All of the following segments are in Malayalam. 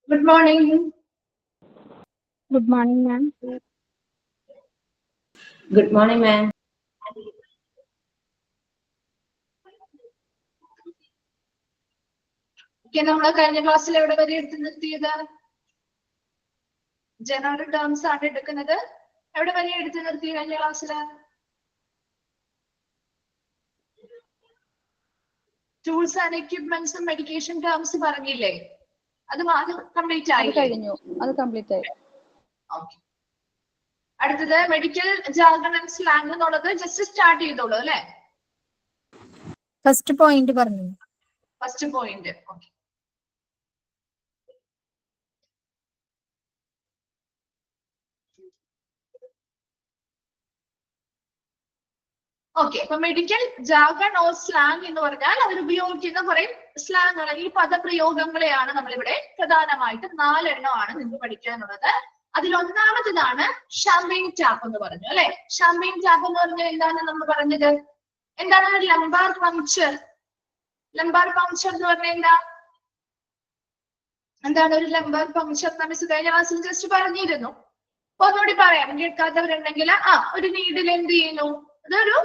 Good morning. Good morning, ma'am. Good morning, ma'am. Okay, നമ്മൾ കഴിഞ്ഞ ക്ലാസ്സിൽ എവിടെ വരെ എടുത്തു നിർത്തിയത്? ജനറൽ ടേംസ് ആണ് എടുക്കുന്നത്. എവിടെ വരെ എടുത്തു നിർത്തി കഴിഞ്ഞ ക്ലാസ്സിൽ? ടൂൾസ് ആൻഡ് എക്യുപ്മെന്റ്സും മെഡിക്കേഷൻ ടേംസ് പറഞ്ഞില്ലേ? അത് കംപ്ലീറ്റ് ആയി കഴിഞ്ഞു. അത് കംപ്ലീറ്റ് ആയി. ഓക്കെ. അടുത്തത് മെഡിക്കൽ ജാർഗൺ ആൻഡ് സ്ലാങ് എന്നുള്ളത് ജസ്റ്റ് സ്റ്റാർട്ട് ചെയ്തോളൂ അല്ലേ? ഫസ്റ്റ് പോയിന്റ് പറഞ്ഞു. First point. ഓക്കെ. ഓക്കെ, അപ്പൊ മെഡിക്കൽ ജാർഗൺ ഓർ സ്ലാങ് എന്ന് പറഞ്ഞാൽ അവർ ഉപയോഗിക്കുന്ന കുറെ സ്ലാങ് അല്ലെങ്കിൽ പദപ്രയോഗങ്ങളെയാണ് നമ്മളിവിടെ പ്രധാനമായിട്ട് 4 എണ്ണമാണ് നിങ്ങൾക്ക് പഠിക്കാനുള്ളത്. അതിൽ ഒന്നാമത്തേതാണ് ഷാമ്പെയിൻ ടാപ്പ് എന്ന് പറഞ്ഞു അല്ലെ. ഷാമ്പെയിൻ ടാപ്പ് എന്ന് പറഞ്ഞാൽ എന്താണ് നമ്മൾ പറഞ്ഞത്? എന്താണ് ലംബാർ പങ്ക്ചർ? ലംബാർ പങ്ക്ചർ എന്ന് പറഞ്ഞാൽ എന്താണ് ഒരു ലംബാർ പങ്ക്ചർ? നമ്മൾ കഴിഞ്ഞ ക്ലാസ്സിൽ ജസ്റ്റ് പറഞ്ഞിരുന്നു. ഒന്നുകൂടി പറയാം, കേൾക്കാത്തവരുണ്ടെങ്കിൽ. ഒരു നീഡിൽ എന്ത് ചെയ്യുന്നു? അതൊരു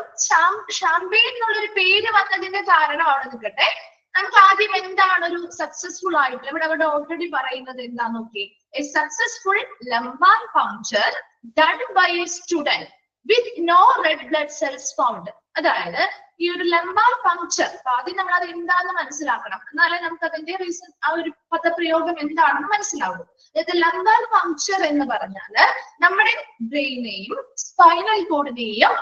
ഷാമ്പെയിൻ എന്നുള്ളൊരു പേര് വന്നതിന്റെ കാരണമാണ് നിൽക്കട്ടെ. നമുക്ക് ആദ്യം എന്താണ് ഒരു സക്സസ്ഫുൾ ആയിട്ട് ഇവിടെ ഓൾറെഡി പറയുന്നത് എന്താന്ന് നോക്കി. A successful lumbar puncture done by a student with no red blood cells found. അതായത് ഈ ഒരു ലംബാർ പങ്ക്ചർ ആദ്യം നമ്മൾ അത് എന്താന്ന് മനസ്സിലാക്കണം, എന്നാലേ നമുക്ക് അതിന്റെ റീസൺ ആ ഒരു പദപ്രയോഗം എന്താണെന്ന് മനസ്സിലാവും. അതായത് ലംബാർ പങ്ക്ചർ എന്ന് പറഞ്ഞാല് നമ്മുടെ ബ്രെയിനെയും സ്പൈനൽ കോഡിനെയും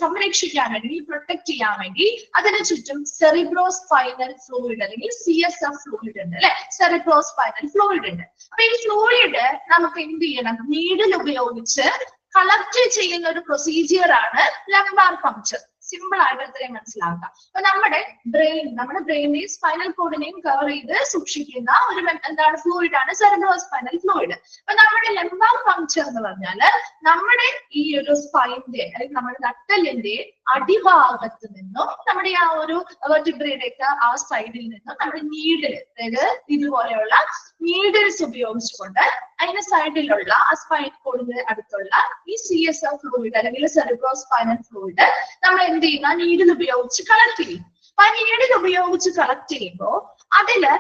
സംരക്ഷിക്കാൻ വേണ്ടി, പ്രൊട്ടക്ട് ചെയ്യാൻ വേണ്ടി അതിന് ചുറ്റും സെറിബ്രോ സ്പൈനൽ ഫ്ലൂയിഡ് അല്ലെങ്കിൽ CSF ഫ്ലൂയിഡ് ഉണ്ട് അല്ലെ. സെറിബ്രോ സ്പൈനൽ ഫ്ലൂയിഡ് ഉണ്ട്. അപ്പൊ ഈ ഫ്ലൂയിഡ് നമുക്ക് എന്ത് ചെയ്യണം? നീഡിൽ ഉപയോഗിച്ച് കളക്ട് ചെയ്യുന്ന ഒരു പ്രൊസീജിയർ ആണ് ലംബാർ പങ്ക്ചർ. സിമ്പിൾ ആയിട്ട് ഇത്രയും മനസ്സിലാക്കാം. അപ്പൊ നമ്മുടെ ബ്രെയിനെയും സ്പൈനൽ കോഡിനെയും കവർ ചെയ്ത് സൂക്ഷിക്കുന്ന ഒരു എന്താണ് ഫ്ലൂയിഡ് ആണ് സെറിബ്രോ സ്പൈനൽ ഫ്ലൂയിഡ്. അപ്പൊ നമ്മുടെ ലംബാർ പങ്ക്ചർ എന്ന് പറഞ്ഞാല് നമ്മുടെ ഈ ഒരു സ്പൈനിന്റെ അല്ലെങ്കിൽ നമ്മുടെ നട്ടലിന്റെ അടിഭാഗത്ത് നിന്നും നമ്മുടെ ആ ഒരു വെർട്ടിബ്രയുടെ ഒക്കെ ആ സൈഡിൽ നിന്നും നമ്മുടെ നീഡിൽ, അതായത് ഇതുപോലെയുള്ള നീഡിൽസ് ഉപയോഗിച്ചുകൊണ്ട് അതിന്റെ സൈഡിലുള്ള ആ സ്പൈനൽ കോഡിന്റെ അടുത്തുള്ള ഈ CSF ഫ്ലൂയിഡ് അല്ലെങ്കിൽ സെറിബ്രോ സ്പൈനൽ ഫ്ലൂയിഡ് നമ്മൾ എന്ത് ചെയ്യുന്ന നീഡിൽ ഉപയോഗിച്ച് കളക്ട് ചെയ്യും. അപ്പൊ ആ നീഡിൽ ഉപയോഗിച്ച് കളക്ട് ചെയ്യുമ്പോൾ അതില്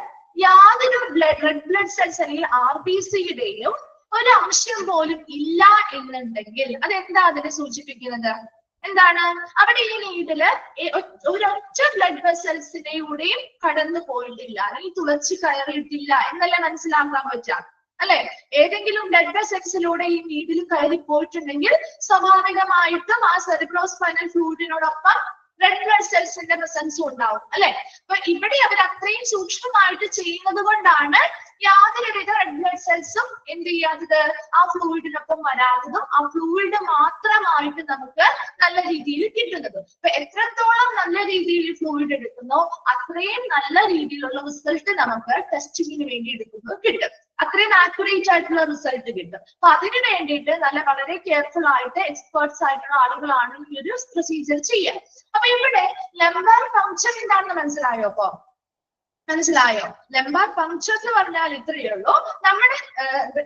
യാതൊരു റെഡ് ബ്ലഡ് സെൽസ് അല്ലെങ്കിൽ RBCയുടെയും ഒരു അംശം പോലും ഇല്ല എന്നുണ്ടെങ്കിൽ അതെന്താ അതിനെ സൂചിപ്പിക്കുന്നത്? എന്താണ്? അവിടെ ഈ നീഡില് ഒരൊറ്റ ബ്ലഡ് വെസൽസിനെയും കടന്നു പോയിട്ടില്ല അല്ലെങ്കിൽ തുളച്ചു കയറിയിട്ടില്ല എന്നല്ല മനസ്സിലാക്കാൻ പറ്റാം അല്ലെ. ഏതെങ്കിലും ബ്ലഡ് വെസൽസിലൂടെ ഈ നീഡിൽ കയറി പോയിട്ടുണ്ടെങ്കിൽ സ്വാഭാവികമായിട്ടും ആ സെറിബ്രോ സ്പൈനൽ ഫ്ലൂയിഡിനോടൊപ്പം റെഡ് ബ്ലഡ് സെൽസിന്റെ പ്രസൻസും ഉണ്ടാവും അല്ലെ. അപ്പൊ ഇവിടെ അവർ അത്രയും സൂക്ഷ്മമായിട്ട് ചെയ്യുന്നത് കൊണ്ടാണ് യാതൊരുവിധ റെഡ് ബ്ലഡ് സെൽസും എന്ത് ചെയ്യാത്തത്? ആ ഫ്ലൂയിഡിനൊപ്പം വരാത്തതും ആ ഫ്ലൂയിഡ് മാത്രമായിട്ട് നമുക്ക് നല്ല രീതിയിൽ കിട്ടുന്നത്. അപ്പൊ എത്രത്തോളം നല്ല രീതിയിൽ ഫ്ലൂയിഡ് എടുക്കുന്നോ അത്രയും നല്ല രീതിയിലുള്ള റിസൾട്ട് നമുക്ക് ടെസ്റ്റിങ്ങിന് വേണ്ടി എടുക്കുന്നത് കിട്ടും. അത്രയും ആക്യുറേറ്റ് ആയിട്ടുള്ള റിസൾട്ട് കിട്ടും. അപ്പൊ അതിന് വേണ്ടിയിട്ട് വളരെ കെയർഫുൾ ആയിട്ട് എക്സ്പേർട്സ് ആയിട്ടുള്ള ആളുകളാണ് ഈ ഒരു പ്രൊസീജിയർ ചെയ്യുക. അപ്പൊ ഇവിടെ ലംബാർ പങ്ക്ചർ എന്താണെന്ന് മനസ്സിലായോ? അപ്പൊ മനസ്സിലായോ? ലംബാർ പങ്ക്ചർ എന്ന് പറഞ്ഞാൽ ഇത്രയേ ഉള്ളൂ. നമ്മുടെ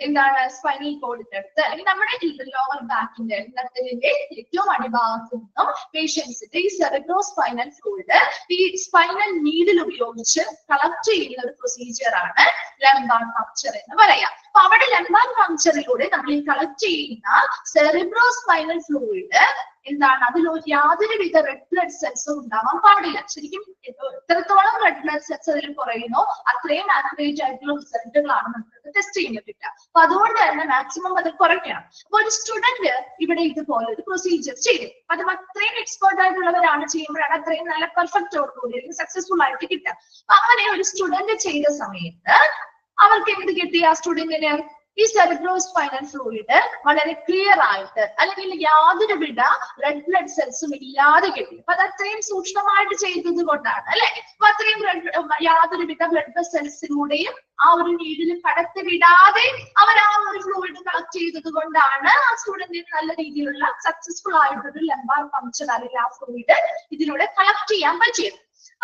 എന്താണ് സ്പൈനൽ കോഡിന്റെ അടുത്ത് അല്ലെങ്കിൽ നമ്മുടെ ലോവർ ബാക്കിന്റെ നട്ടലിന്റെ ഏറ്റവും അടിഭാഗത്ത് നിന്നും പേഷ്യൻസിന്റെ ഈ സെറിബ്രോ സ്പൈനൽ ഫ്ലൂയിഡ് ഈ സ്പൈനൽ നീഡിൽ ഉപയോഗിച്ച് കളക്ട് ചെയ്യുന്ന ഒരു പ്രൊസീജിയർ ആണ് ലംബാർ പങ്ക്ചർ എന്ന് പറയാം. അപ്പൊ അവിടെ ലംബാർ പങ്ക്ചറിലൂടെ നമ്മൾ ഈ കളക്ട് ചെയ്യുന്ന സെറിബ്രോ സ്പൈനൽ ഫ്ലൂയിഡ് എന്താണ്? അതിൽ യാതൊരുവിധ റെഡ് ബ്ലഡ് സെൽസും ഉണ്ടാവാൻ പാടില്ല. ശരിക്കും എത്രത്തോളം റെഡ് ബ്ലഡ് സെൽസ് അതിൽ കുറയുന്നു അത്രയും ആക്യുറേറ്റ് ആയിട്ടുള്ള റിസൾട്ടുകളാണ് നമുക്ക് ടെസ്റ്റ് ചെയ്യുന്നത് കിട്ടുക. അപ്പൊ അതുകൊണ്ട് തന്നെ മാക്സിമം അത് കുറയ്ക്കണം. അപ്പൊ ഒരു സ്റ്റുഡന്റ് ഇവിടെ ഇതുപോലെ ഒരു പ്രൊസീജിയർ ചെയ്തു. അത് അത്രയും എക്സ്പേർട്ട് ആയിട്ടുള്ളവരാണ് ചെയ്യുമ്പോഴാണ് അത്രയും നല്ല പെർഫെക്റ്റോടുകൂടി സക്സസ്ഫുൾ ആയിട്ട് കിട്ടുക. അപ്പൊ അങ്ങനെ ഒരു സ്റ്റുഡന്റ് ചെയ്ത സമയത്ത് അവർക്ക് എന്ത് കിട്ടി? ആ സ്റ്റുഡന്റിന് ഈ സെറിബ്രോ സ്പൈനൽ ഫ്ലൂയിഡ് വളരെ ക്ലിയർ ആയിട്ട് അല്ലെങ്കിൽ യാതൊരുവിധ റെഡ് ബ്ലഡ് സെൽസും ഇല്ലാതെ കിട്ടി. അപ്പൊ അത് അത്രയും സൂക്ഷ്മമായിട്ട് ചെയ്തത് കൊണ്ടാണ് അല്ലെ. അപ്പൊ അത്രയും യാതൊരുവിധ ബ്ലഡ് സെൽസിലൂടെയും ആ ഒരു നീഡിൽ കടത്തി വിടാതെ അവർ ആ ഒരു ഫ്ലൂയിഡ് കളക്ട് ചെയ്തത് കൊണ്ടാണ് ആ സ്റ്റുഡന്റിന് നല്ല രീതിയിലുള്ള സക്സസ്ഫുൾ ആയിട്ടൊരു ലംബാർ പങ്ക്ചർ അല്ലെങ്കിൽ ആ ഫ്ലൂയിഡ് ഇതിലൂടെ കളക്ട് ചെയ്യാൻ പറ്റിയത്.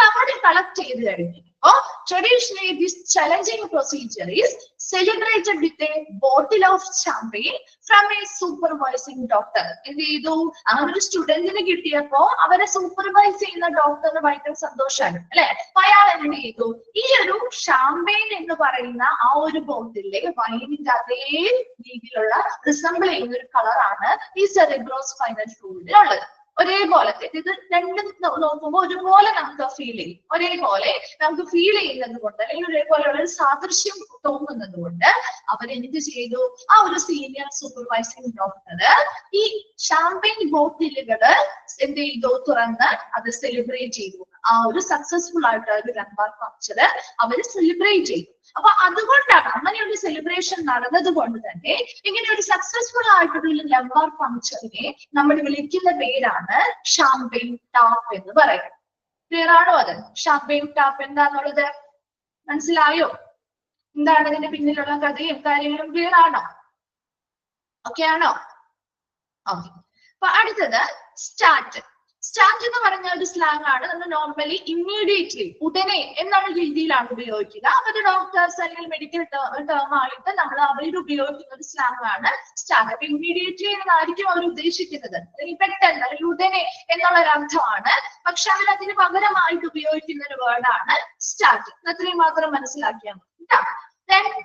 അങ്ങനെ കളക്ട് ചെയ്ത് കഴിഞ്ഞപ്പോ traditionally this challenging procedure is celebrated with a bottle of champagne from a supervising doctor. എന്ത് ചെയ്തു? അങ്ങനെ ഒരു സ്റ്റുഡന്റിന് കിട്ടിയപ്പോ അവരെ സൂപ്പർവൈസ് ചെയ്യുന്ന ഡോക്ടറിന് ഭയങ്കര സന്തോഷമാണ് അല്ലെ. അപ്പൊ അയാൾ എന്ത് ചെയ്തു? ഈ ഒരു ഷാമ്പെയിൻ എന്ന് പറയുന്ന ആ ഒരു ബോട്ടിലെ വൈനിന്റെ അതേ രീതിയിലുള്ള റിസംബിൾ ചെയ്യുന്ന ഒരു കളറാണ് ഈ സെറിബ്രോ സ്പൈനൽ ഫ്ലൂയിഡിലുള്ളത്. ഒരേപോലത്തെ ഇത് രണ്ടും നോക്കുമ്പോൾ ഒരുപോലെ നമുക്ക് ഫീൽ ചെയ്യും. ഒരേപോലെ നമുക്ക് ഫീൽ ചെയ്യുന്നത് കൊണ്ട് അല്ലെങ്കിൽ ഒരേപോലെയുള്ള ഒരു സാദൃശ്യം തോന്നുന്നത് കൊണ്ട് അവരെന്ത് ചെയ്തു? ആ ഒരു സീനിയർ സൂപ്പർവൈസിംഗ് ഡോക്ടർ ഈ ഷാമ്പെയിൻ ബോട്ടിലുകള് എന്ത് ചെയ്തു? തുറന്ന് അത് സെലിബ്രേറ്റ് ചെയ്തു. ആ ഒരു സക്സസ്ഫുൾ ആയിട്ട് ഒരു ലംബാർ പങ്ക്ചർ അവര് സെലിബ്രേറ്റ് ചെയ്തു. അപ്പൊ അതുകൊണ്ടാണ് അങ്ങനെ ഒരു സെലിബ്രേഷൻ നടന്നത് കൊണ്ട് തന്നെ ഇങ്ങനെ ഒരു സക്സസ്ഫുൾ ആയിട്ടുള്ള ലംബാർ പങ്ക്ചറിനെ നമ്മൾ വിളിക്കുന്ന പേരാണ് ഷാമ്പെയിൻ ടാപ്പ് എന്ന് പറയുന്നത്. ക്ലിയർ ആണോ? അത് ഷാമ്പെയിൻ ടാപ്പ് എന്താന്നുള്ളത് മനസ്സിലായോ? എന്താണ് ഇതിന്റെ പിന്നിലുള്ള കഥയും കാര്യങ്ങളും ക്ലിയർ ആണോ? ഓക്കെ ആണോ? ഓക്കെ. അപ്പൊ അടുത്തത് സ്റ്റാർട്ട്. സ്റ്റാർട്ട് എന്ന് പറഞ്ഞ ഒരു സ്ലാങ് ആണ്. നമ്മൾ നോർമലി ഇമ്മീഡിയറ്റ്ലി, ഉടനെ എന്നുള്ള രീതിയിലാണ് ഉപയോഗിക്കുക. അതൊരു ഡോക്ടേഴ്സ് അല്ലെങ്കിൽ മെഡിക്കൽ ടേം ആയിട്ട് നമ്മൾ അവർ ഉപയോഗിക്കുന്ന ഒരു സ്ലാങ് ആണ് സ്റ്റാർട്ട്. അപ്പൊ ഇമ്മീഡിയറ്റ്ലി എന്നായിരിക്കും അവർ ഉദ്ദേശിക്കുന്നത്, അല്ലെങ്കിൽ പെട്ടെന്ന് അല്ലെങ്കിൽ ഉടനെ എന്നുള്ള ഒരു അർത്ഥമാണ്. പക്ഷെ അവർ അതിന് പകരമായിട്ട് ഉപയോഗിക്കുന്ന ഒരു വേർഡാണ് സ്റ്റാർട്ട്. അത്രയും മാത്രം മനസ്സിലാക്കിയാൽ മതി.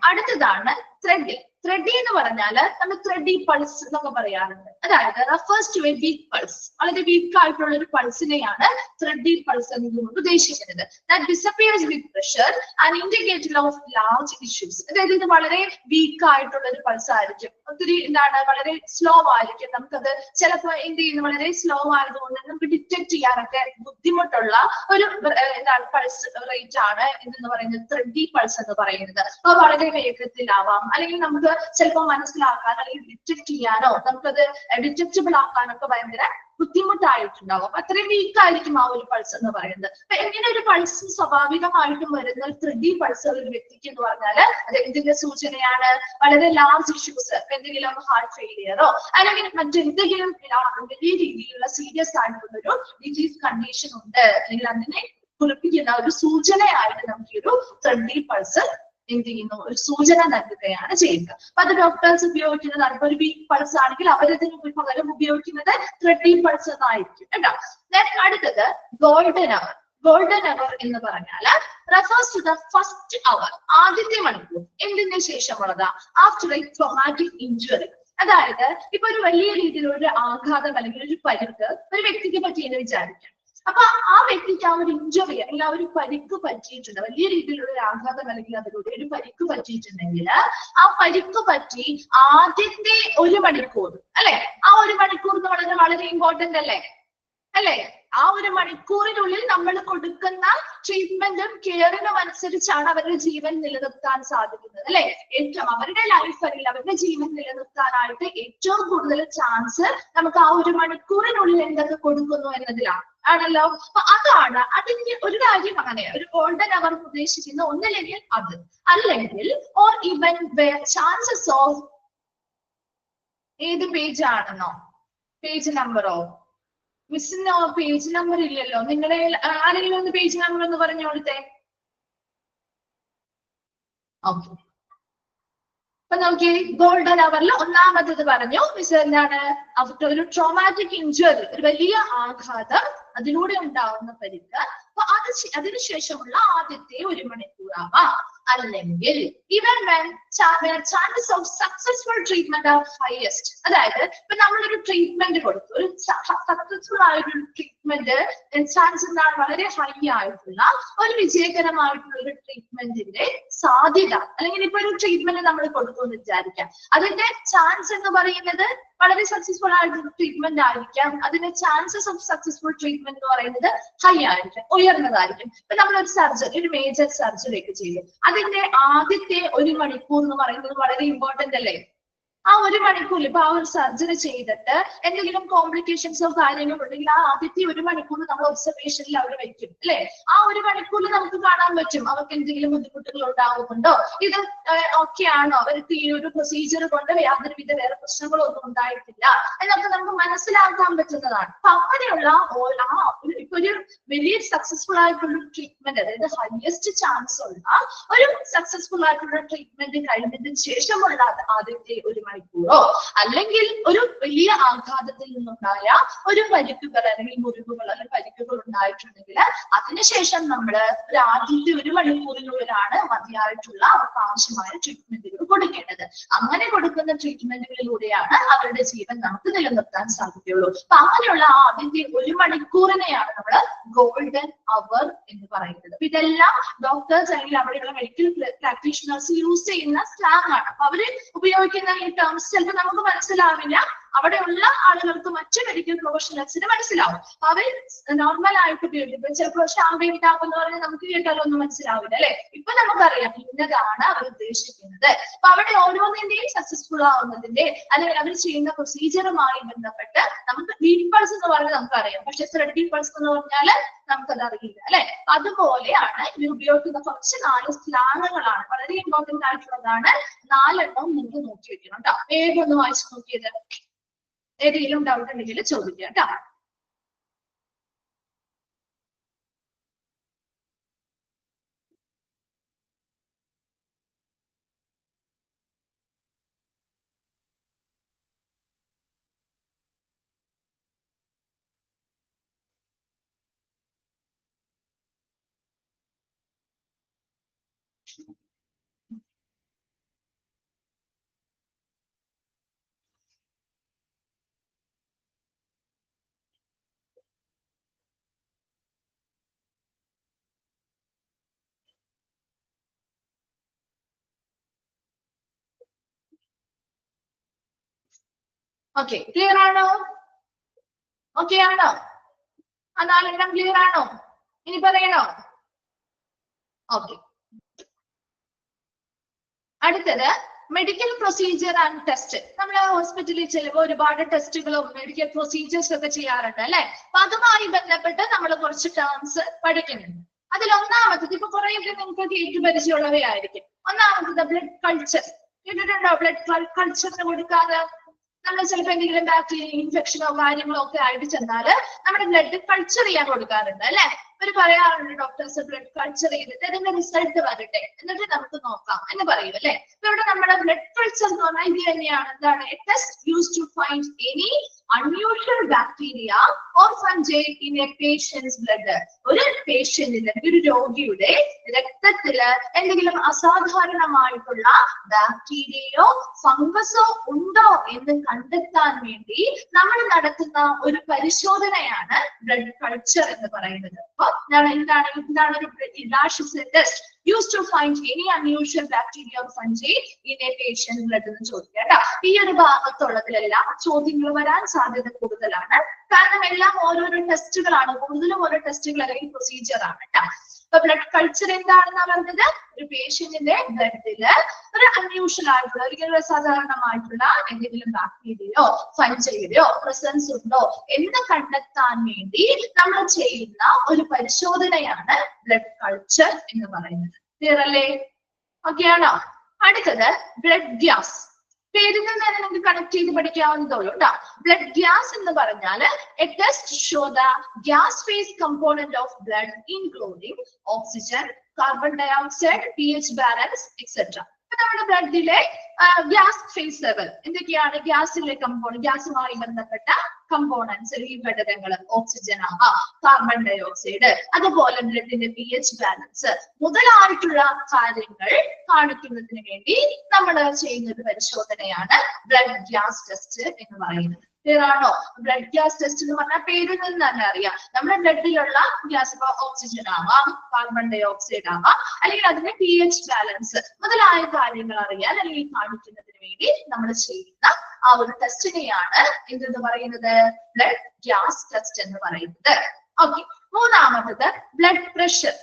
അടുത്തതാണ് ത്രെഡ്. ത്രെഡി എന്ന് പറഞ്ഞാല് നമ്മൾ ത്രെഡി പൾസ് എന്നൊക്കെ പറയാറുണ്ട്. അതായത് refers to a weak pulse. വളരെ വീക്ക് ആയിട്ടുള്ള ഒരു പൾസിനെയാണ് ത്രെഡി പൾസ് എന്നതുകൊണ്ട് ഉദ്ദേശിക്കുന്നത്. That disappears with pressure and indicator of large issues. അതായത് ഇത് വളരെ വീക്ക് ആയിട്ടുള്ള ഒരു പൾസ് ആയിരിക്കും. ഒത്തിരി വളരെ സ്ലോ ആയിരിക്കും. നമുക്കത് ചിലപ്പോൾ എന്ത് ചെയ്യുന്നു, വളരെ സ്ലോ ആയതുകൊണ്ട് നമുക്ക് ഡിറ്റക്ട് ചെയ്യാനൊക്കെ ബുദ്ധിമുട്ടുള്ള ഒരു പൾസ് റേറ്റ് ആണ് എന്ന് പറയുന്നത് ത്രെഡി പൾസ് എന്ന് പറയുന്നത്. അപ്പൊ വളരെ വേഗത്തിലാവാം, അല്ലെങ്കിൽ നമുക്ക് ചിലപ്പോൾ മനസ്സിലാക്കാൻ അല്ലെങ്കിൽ ഡിറ്റക്ട് ചെയ്യാനോ നമുക്കത് ഡിറ്റക്റ്റബിൾ ആക്കാനൊക്കെ ഭയങ്കര ബുദ്ധിമുട്ടായിട്ടുണ്ടാവും. അത്രയും വീക്ക് ആയിരിക്കും ആ ഒരു പൾസ് എന്ന് പറയുന്നത്. അപ്പൊ എങ്ങനെ ഒരു പൾസ് സ്വാഭാവികമായിട്ടും വരുന്ന ത്രെഡി പൾസ് ഒരു വ്യക്തിക്ക് എന്ന് പറഞ്ഞാല് അത് എന്തിന്റെ സൂചനയാണ്? വളരെ ലാർജ് ഇഷ്യൂസ്, എന്തെങ്കിലും ഹാർട്ട് ഫെയിലിയറോ അല്ലെങ്കിൽ മറ്റെന്തെങ്കിലും വലിയ രീതിയിലുള്ള സീരിയസ് ആയിട്ടുള്ള ഒരു ഡിസീസ് കണ്ടീഷൻ ഉണ്ട് അല്ലെങ്കിൽ അതിനെ കുറിപ്പിക്കുന്ന ഒരു സൂചനയായിട്ട് നമുക്ക് ഒരു ത്രെഡി പൾസ് എന്ത് ചെയ്യുന്നു, ഒരു സൂചന നൽകുകയാണ് ചെയ്യുക. അപ്പൊ അത് ഡോക്ടേഴ്സ് ഉപയോഗിക്കുന്നത് അതിപ്പോ ഒരു വീക്ക് പൾസ് ആണെങ്കിൽ അവരതിന് പകരം ഉപയോഗിക്കുന്നത് ത്രെഡി പൾസ് എന്നായിരിക്കും കേട്ടോ. അടുത്തത് ഗോൾഡൻ അവർ. ഗോൾഡൻ അവർ എന്ന് പറഞ്ഞാൽ refers to the first hour, ആദ്യത്തെ മണിക്കൂർ. എന്തിനു ശേഷമുള്ളതാ? After a traumatic injury. അതായത് ഇപ്പൊ ഒരു വലിയ രീതിയിലുള്ള ഒരു ആഘാതം അല്ലെങ്കിൽ ഒരു പരിക്ക് ഒരു വ്യക്തിക്ക് പറ്റിയെന്ന് വിചാരിക്കാം. അപ്പൊ ആ വ്യക്തിക്ക് ആ ഒരു ഇഞ്ചുറി അല്ലെങ്കിൽ ആ ഒരു പരിക്ക് പറ്റിയിട്ടുണ്ട്, വലിയ രീതിയിലുള്ള ഒരു ആഘാതം അല്ലെങ്കിൽ അതിലൂടെ ഒരു പരിക്ക് പറ്റിയിട്ടുണ്ടെങ്കിൽ ആ പരിക്ക് പറ്റി ആദ്യത്തെ ഒരു മണിക്കൂർ അല്ലെ, ആ ഒരു മണിക്കൂർ എന്ന് പറയുന്നത് വളരെ ഇമ്പോർട്ടന്റ് അല്ലേ? ആ ഒരു മണിക്കൂറിനുള്ളിൽ നമ്മൾ കൊടുക്കുന്ന ട്രീറ്റ്മെന്റും കെയറിനും അനുസരിച്ചാണ് അവരുടെ ജീവൻ നിലനിർത്താൻ സാധിക്കുന്നത് അല്ലെ. ഏറ്റവും അവരുടെ ലൈഫ് അല്ലെങ്കിൽ അവരുടെ ജീവൻ നിലനിർത്താനായിട്ട് ഏറ്റവും കൂടുതൽ ചാൻസ് നമുക്ക് ആ ഒരു മണിക്കൂറിനുള്ളിൽ എന്തൊക്കെ കൊടുക്കുന്നു എന്നതിലാണ് ആണല്ലോ. അപ്പൊ അതാണ് അതിന്റെ ഒരു കാര്യം. അങ്ങനെ ഒരു ഗോൾഡൻ അവർ ഉദ്ദേശിക്കുന്ന ഒന്നില്ലെങ്കിൽ അത്, അല്ലെങ്കിൽ ഓർ ഈവൻ ചാൻസസ് ഓഫ് ഏത് പേജ് ആണെന്നോ, പേജ് നമ്പറോ, മിസ്സിനോ പേജ് നമ്പർ ഇല്ലല്ലോ. നിങ്ങളുടെ ആരെങ്കിലും ഒന്ന് പേജ് നമ്പർ ഒന്ന് പറഞ്ഞു കൊടുത്തേ. ഓക്കെ, അപ്പൊ നോക്കിയേ, ഗോൾഡൻ അവറിൽ ഒന്നാമത്തത് പറഞ്ഞു മിസ് എന്താണ്, അവർക്ക് ഒരു ട്രോമാറ്റിക് ഇഞ്ചുറി, ഒരു വലിയ ആഘാതം, അതിലൂടെ ഉണ്ടാവുന്ന പരിക്ക്. അപ്പൊ അതിനുശേഷമുള്ള ആദ്യത്തെ ഒരു മണിക്കൂറാവാം, അല്ലെങ്കിൽ even when chances of successful treatment are highest. അതായത് ഇപ്പൊ നമ്മളൊരു ട്രീറ്റ്മെന്റ് കൊടുത്തു, ഒരു സക്സസ്ഫുൾ ആയിട്ടൊരു ട്രീറ്റ്മെന്റ് ചാൻസ് എന്താണ്, വളരെ ഹൈ ആയിട്ടുള്ള ഒരു വിജയകരമായിട്ടുള്ള ഒരു ട്രീറ്റ്മെന്റിന്റെ സാധ്യത, അല്ലെങ്കിൽ ഇപ്പൊ ഒരു ട്രീറ്റ്മെന്റ് നമ്മൾ കൊടുക്കുമെന്ന് വിചാരിക്കാം, അതിന്റെ ചാൻസ് എന്ന് പറയുന്നത് വളരെ സക്സസ്ഫുൾ ആയിട്ടുള്ള ട്രീറ്റ്മെന്റ് ആയിരിക്കാം. അതിന്റെ ചാൻസസ് ഓഫ് സക്സസ്ഫുൾ ട്രീറ്റ്മെന്റ് എന്ന് പറയുന്നത് ഹൈ ആയിരിക്കും, ഉയർന്നതായിരിക്കും. ഇപ്പൊ നമ്മളൊരു സർജറി, ഒരു മേജർ സർജറി ഒക്കെ ചെയ്യും, അതിന്റെ ആദ്യത്തെ ഒരു മണിക്കൂർ എന്ന് പറയുന്നത് വളരെ ഇമ്പോർട്ടന്റ് അല്ലേ. ആ 1 മണിക്കൂറിൽ ഇപ്പൊ ആ ഒരു സർജറി ചെയ്തിട്ട് എന്തെങ്കിലും കോംപ്ലിക്കേഷൻസോ കാര്യങ്ങളോ ഉണ്ടെങ്കിൽ ആ ആദ്യത്തെ 1 മണിക്കൂർ നമ്മൾ ഒബ്സർവേഷനിൽ അവർ വെക്കും അല്ലെ. ആ 1 മണിക്കൂറിൽ നമുക്ക് കാണാൻ പറ്റും അവർക്ക് എന്തെങ്കിലും ബുദ്ധിമുട്ടുകൾ ഉണ്ടാകുന്നുണ്ടോ, ഇത് ഓക്കെ ആണോ, അവർക്ക് ഈ ഒരു പ്രൊസീജിയർ കൊണ്ട് യാതൊരുവിധ വേറെ പ്രശ്നങ്ങളൊന്നും ഉണ്ടായിട്ടില്ല എന്നൊക്കെ നമുക്ക് മനസ്സിലാക്കാൻ പറ്റുന്നതാണ്. അപ്പൊ അങ്ങനെയുള്ള ഇപ്പൊ ഒരു വലിയ സക്സസ്ഫുൾ ആയിട്ടുള്ള ട്രീറ്റ്മെന്റ്, അതായത് ഹയസ്റ്റ് ചാൻസ് ഉള്ള ഒരു സക്സസ്ഫുൾ ആയിട്ടുള്ള ട്രീറ്റ്മെന്റ് കഴിഞ്ഞതിന് ശേഷമുള്ള ആദ്യത്തെ 1 മണിക്കൂറോ അല്ലെങ്കിൽ ഒരു വലിയ ആഘാതത്തിൽ നിന്നുണ്ടായ ഒരു പരിക്കുകൾ അല്ലെങ്കിൽ മുറിവുകൾ അല്ലെങ്കിൽ പരിക്കുകൾ ഉണ്ടായിട്ടുണ്ടെങ്കിൽ അതിനുശേഷം നമ്മൾ ഒരു ആദ്യത്തെ 1 മണിക്കൂറിനുള്ളിലാണ് മതിയായിട്ടുള്ള അവർക്ക് ആവശ്യമായ ട്രീറ്റ്മെന്റുകൾ കൊടുക്കേണ്ടത്. അങ്ങനെ കൊടുക്കുന്ന ട്രീറ്റ്മെന്റുകളിലൂടെയാണ് അവരുടെ ജീവൻ നമുക്ക് നിലനിർത്താൻ സാധിക്കുകയുള്ളൂ. അപ്പൊ അങ്ങനെയുള്ള ആദ്യത്തെ 1 മണിക്കൂറിനെയാണ് നമ്മൾ ഗോൾഡൻ അവർ എന്ന് പറയുന്നത്. അപ്പൊ ഇതെല്ലാം ഡോക്ടേഴ്സ് അല്ലെങ്കിൽ അവിടെയുള്ള മെഡിക്കൽ പ്രാക്ടീഷണേഴ്സ് യൂസ് ചെയ്യുന്ന സ്ലാങ് ആണ്. അപ്പൊ അവര് ഉപയോഗിക്കുന്ന ഈ ടേംസ് ചിലപ്പോൾ നമുക്ക് മനസ്സിലാവില്ല, അവിടെയുള്ള ആളുകൾക്ക് മറ്റു മെഡിക്കൽ പ്രൊഫഷണൽസിന് മനസ്സിലാവും. അവർ നോർമൽ ആയിട്ട് ഉപയോഗിക്കും. ചിലപ്പോൾ ഷാമ്പയിൻ ടാപ്പ് എന്ന് പറഞ്ഞാൽ നമുക്ക് കേട്ടാലൊന്നും മനസ്സിലാവില്ല അല്ലെ. ഇപ്പൊ നമുക്കറിയാം ഇന്നതാണ് അവർ ഉദ്ദേശിക്കുന്നത്. അപ്പൊ അവിടെ ഓരോന്നിന്റെയും സക്സസ്ഫുൾ ആവുന്നതിന്റെ അല്ലെങ്കിൽ അവർ ചെയ്യുന്ന പ്രൊസീജിയറുമായി ബന്ധപ്പെട്ട് നമുക്ക് ഡീപ് പൾസ് എന്ന് പറഞ്ഞാൽ നമുക്കറിയാം, പക്ഷെ ത്രെഡ് പൾസ് എന്ന് പറഞ്ഞാൽ നമുക്കത് അറിയില്ല അല്ലെ. അതുപോലെയാണ് ഇവർ ഉപയോഗിക്കുന്ന കുറച്ച് 4 സ്ലാങ്ങുകളാണ്, വളരെ ഇമ്പോർട്ടന്റ് ആയിട്ടുള്ളതാണ്. 4 നിങ്ങൾക്ക് നോക്കി വെക്കണം കേട്ടോ. വേഗം ഒന്ന് വായിച്ചു നോക്കിയത്, ഏതെങ്കിലും ഡൗട്ട് ഉണ്ടെങ്കിൽ ചോദിക്കുക കേട്ടോ. ഓക്കെ, ക്ലിയർ ആണോ? ഓക്കെ ആണോ? ആ 4 ക്ലിയർ ആണോ? ഇനി പറയണോ? ഓക്കെ. അടുത്തത് മെഡിക്കൽ പ്രൊസീജിയർ ആൻഡ് ടെസ്റ്റ്. നമ്മൾ ഹോസ്പിറ്റലിൽ ചെല്ലുമ്പോൾ ഒരുപാട് ടെസ്റ്റുകളും മെഡിക്കൽ പ്രൊസീജിയേഴ്സ് ഒക്കെ ചെയ്യാറുണ്ട് അല്ലെ. അപ്പൊ അതുമായി ബന്ധപ്പെട്ട് നമ്മൾ കുറച്ച് ടേംസ് പഠിക്കുന്നുണ്ട്. അതിൽ ഒന്നാമത്തത് ഇപ്പൊ കുറെ നിങ്ങൾക്ക് കേട്ട് പരിചയമുള്ളവയായിരിക്കും. ഒന്നാമത്തത് ബ്ലഡ് കൾച്ചർ. കേട്ടിട്ടുണ്ടോ? ബ്ലഡ് കൾച്ചറിന് കൊടുക്കാതെ നമ്മൾ ചിലപ്പോൾ എന്തെങ്കിലും ബാക്ടീരിയ ഇൻഫെക്ഷനോ കാര്യങ്ങളോ ഒക്കെ ആയിട്ട് ചെന്നാല് നമ്മുടെ ബ്ലഡ് കൾച്ചർ ചെയ്യാൻ കൊടുക്കാറുണ്ട് അല്ലെ. ഇവര് പറയാറുണ്ട് ഡോക്ടേഴ്സ് ബ്ലഡ് കൾച്ചർ ചെയ്തിട്ട് അതിന്റെ റിസൾട്ട് വരട്ടെ എന്നിട്ട് നമുക്ക് നോക്കാം എന്ന് പറയും അല്ലെ. ഇപ്പൊ ഇവിടെ നമ്മുടെ ബ്ലഡ് കൾച്ചർ എന്ന് പറഞ്ഞാൽ ഇത് തന്നെയാണ്. എന്താണ്? A test use to find any unusual bacteria or fungi in a patient's blood. ഒരു പേഷ്യന്റിന്റെ ഒരു രോഗിയുടെ രക്തത്തില് എന്തെങ്കിലും അസാധാരണമായിട്ടുള്ള ബാക്ടീരിയയോ ഫംഗസോ ഉണ്ടോ എന്ന് കണ്ടെത്താൻ വേണ്ടി നമ്മൾ നടത്തുന്ന ഒരു പരിശോധനയാണ് ബ്ലഡ് കൾച്ചർ എന്ന് പറയുന്നത്. അപ്പൊ എന്താണ് ഒരു test used to find any unusual bacteria or fungi in a patient's blood എന്ന് ചോദിക്കാം കേട്ടോ. ഈ ഒരു ഭാഗത്തുള്ളതിലെല്ലാം ചോദ്യങ്ങൾ വരാൻ സാധ്യത കൂടുതലാണ്. കാരണം എല്ലാം ഓരോരോ ടെസ്റ്റുകളാണ്, കൂടുതലും ഓരോ ടെസ്റ്റുകൾ അല്ലെങ്കിൽ പ്രൊസീജിയർ ആണ് കേട്ടോ. അപ്പൊ ബ്ലഡ് കൾച്ചർ എന്താണെന്നാ പറഞ്ഞത്? ഒരു പേഷ്യന്റിന്റെ ബ്ലഡില് ഒരു അൺയൂഷ്വൽ ആയിട്ടുള്ള ഒരിക്കലും അസാധാരണമായിട്ടുള്ള എന്തെങ്കിലും ബാക്ടീരിയയോ ഫംഗിയുടെയോ പ്രസൻസ് ഉണ്ടോ എന്ന് കണ്ടെത്താൻ വേണ്ടി നമ്മൾ ചെയ്യുന്ന ഒരു പരിശോധനയാണ് ബ്ലഡ് കൾച്ചർ എന്ന് പറയുന്നത്. ക്ലിയർ അല്ലേ? ഓക്കെ ആണോ? അടുത്തത് ബ്ലഡ് ഗ്യാസ്. പേരിൽ നിന്ന് തന്നെ നമുക്ക് കണക്ട് ചെയ്ത് പഠിക്കാവുന്നതുള്ളൂ കേട്ടോ. ബ്ലഡ് ഗ്യാസ് എന്ന് പറഞ്ഞാൽ A test show the gas phase component of blood including oxygen, carbon dioxide, pH balance etcetera. ഇപ്പൊ നമ്മുടെ ബ്ലഡിലെ ഗ്യാസ് ഫേസ് ലെവൽ എന്തൊക്കെയാണ്? ഗ്യാസിലെ കമ്പോണന്റ്, ഗ്യാസുമായി ബന്ധപ്പെട്ട കമ്പോണൻസ് ഈ ഘടകങ്ങൾ ഓക്സിജൻ ആവാം, കാർബൺ ഡയോക്സൈഡ്, അതുപോലെ ബ്ലഡിന്റെ pH ബാലൻസ് മുതലായിട്ടുള്ള കാര്യങ്ങൾ കാണിക്കുന്നതിന് വേണ്ടി നമ്മൾ ചെയ്യുന്ന ഒരു പരിശോധനയാണ് ബ്ലഡ് ഗ്യാസ് ടെസ്റ്റ് എന്ന് പറയുന്നത്. ക്ലിയർ ആണോ? ബ്ലഡ് ഗ്യാസ് ടെസ്റ്റ് എന്ന് പറഞ്ഞാൽ പേരിൽ നിന്ന് തന്നെ അറിയാം. നമ്മുടെ ബ്ലഡിലുള്ള ഗ്യാസ് ഇപ്പൊ ഓക്സിജൻ ആവാം, കാർബൺ ഡയോക്സൈഡ് ആവാം, അല്ലെങ്കിൽ അതിന്റെ pH ബാലൻസ് മുതലായ കാര്യങ്ങൾ അറിയാൻ അല്ലെങ്കിൽ കാണിക്കുന്നതിന് വേണ്ടി നമ്മൾ ചെയ്യുന്ന ആ ഒരു ടെസ്റ്റിനെയാണ് എന്തെന്ന് പറയുന്നത്? ബ്ലഡ് ഗ്യാസ് ടെസ്റ്റ് എന്ന് പറയുന്നത്. ഓക്കെ. മൂന്നാമത്തത് ബ്ലഡ് പ്രഷർ.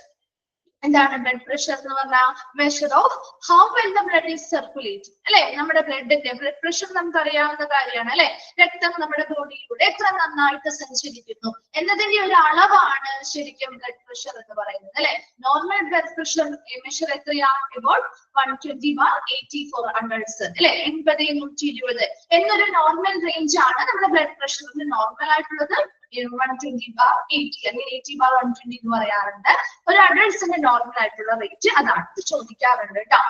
എന്താണ് ബ്ലഡ് പ്രഷർ എന്ന് പറഞ്ഞാൽ measure of how well the blood is circulate അല്ലെ. നമ്മുടെ ബ്ലഡിന്റെ ബ്ലഡ് പ്രഷർ നമുക്ക് അറിയാവുന്ന കാര്യമാണ് അല്ലെ. രക്തം നമ്മുടെ ബോഡിയിലൂടെ എത്ര നന്നായിട്ട് സഞ്ചരിക്കുന്നു എന്നതിന്റെ ഒരു അളവാണ് ശരിക്കും ബ്ലഡ് പ്രഷർ എന്ന് പറയുന്നത് അല്ലെ. നോർമൽ ബ്ലഡ് പ്രഷർ മെഷർ എത്രയാണ്? ഇപ്പോൾ 120/84 അല്ലെ, 80-120 എന്നൊരു നോർമൽ റേഞ്ച് ആണ് നമ്മുടെ ബ്ലഡ് പ്രഷറിന് നോർമൽ ആയിട്ടുള്ളത്. 120/80 അല്ലെങ്കിൽ 80/120 എന്ന് പറയാറുണ്ട്. ഒരു അഡൾട്ട്സിന്റെ നോർമൽ ആയിട്ടുള്ള റേറ്റ് അതാണ്. ഇത് ചോദിക്കാറുണ്ട് കേട്ടോ.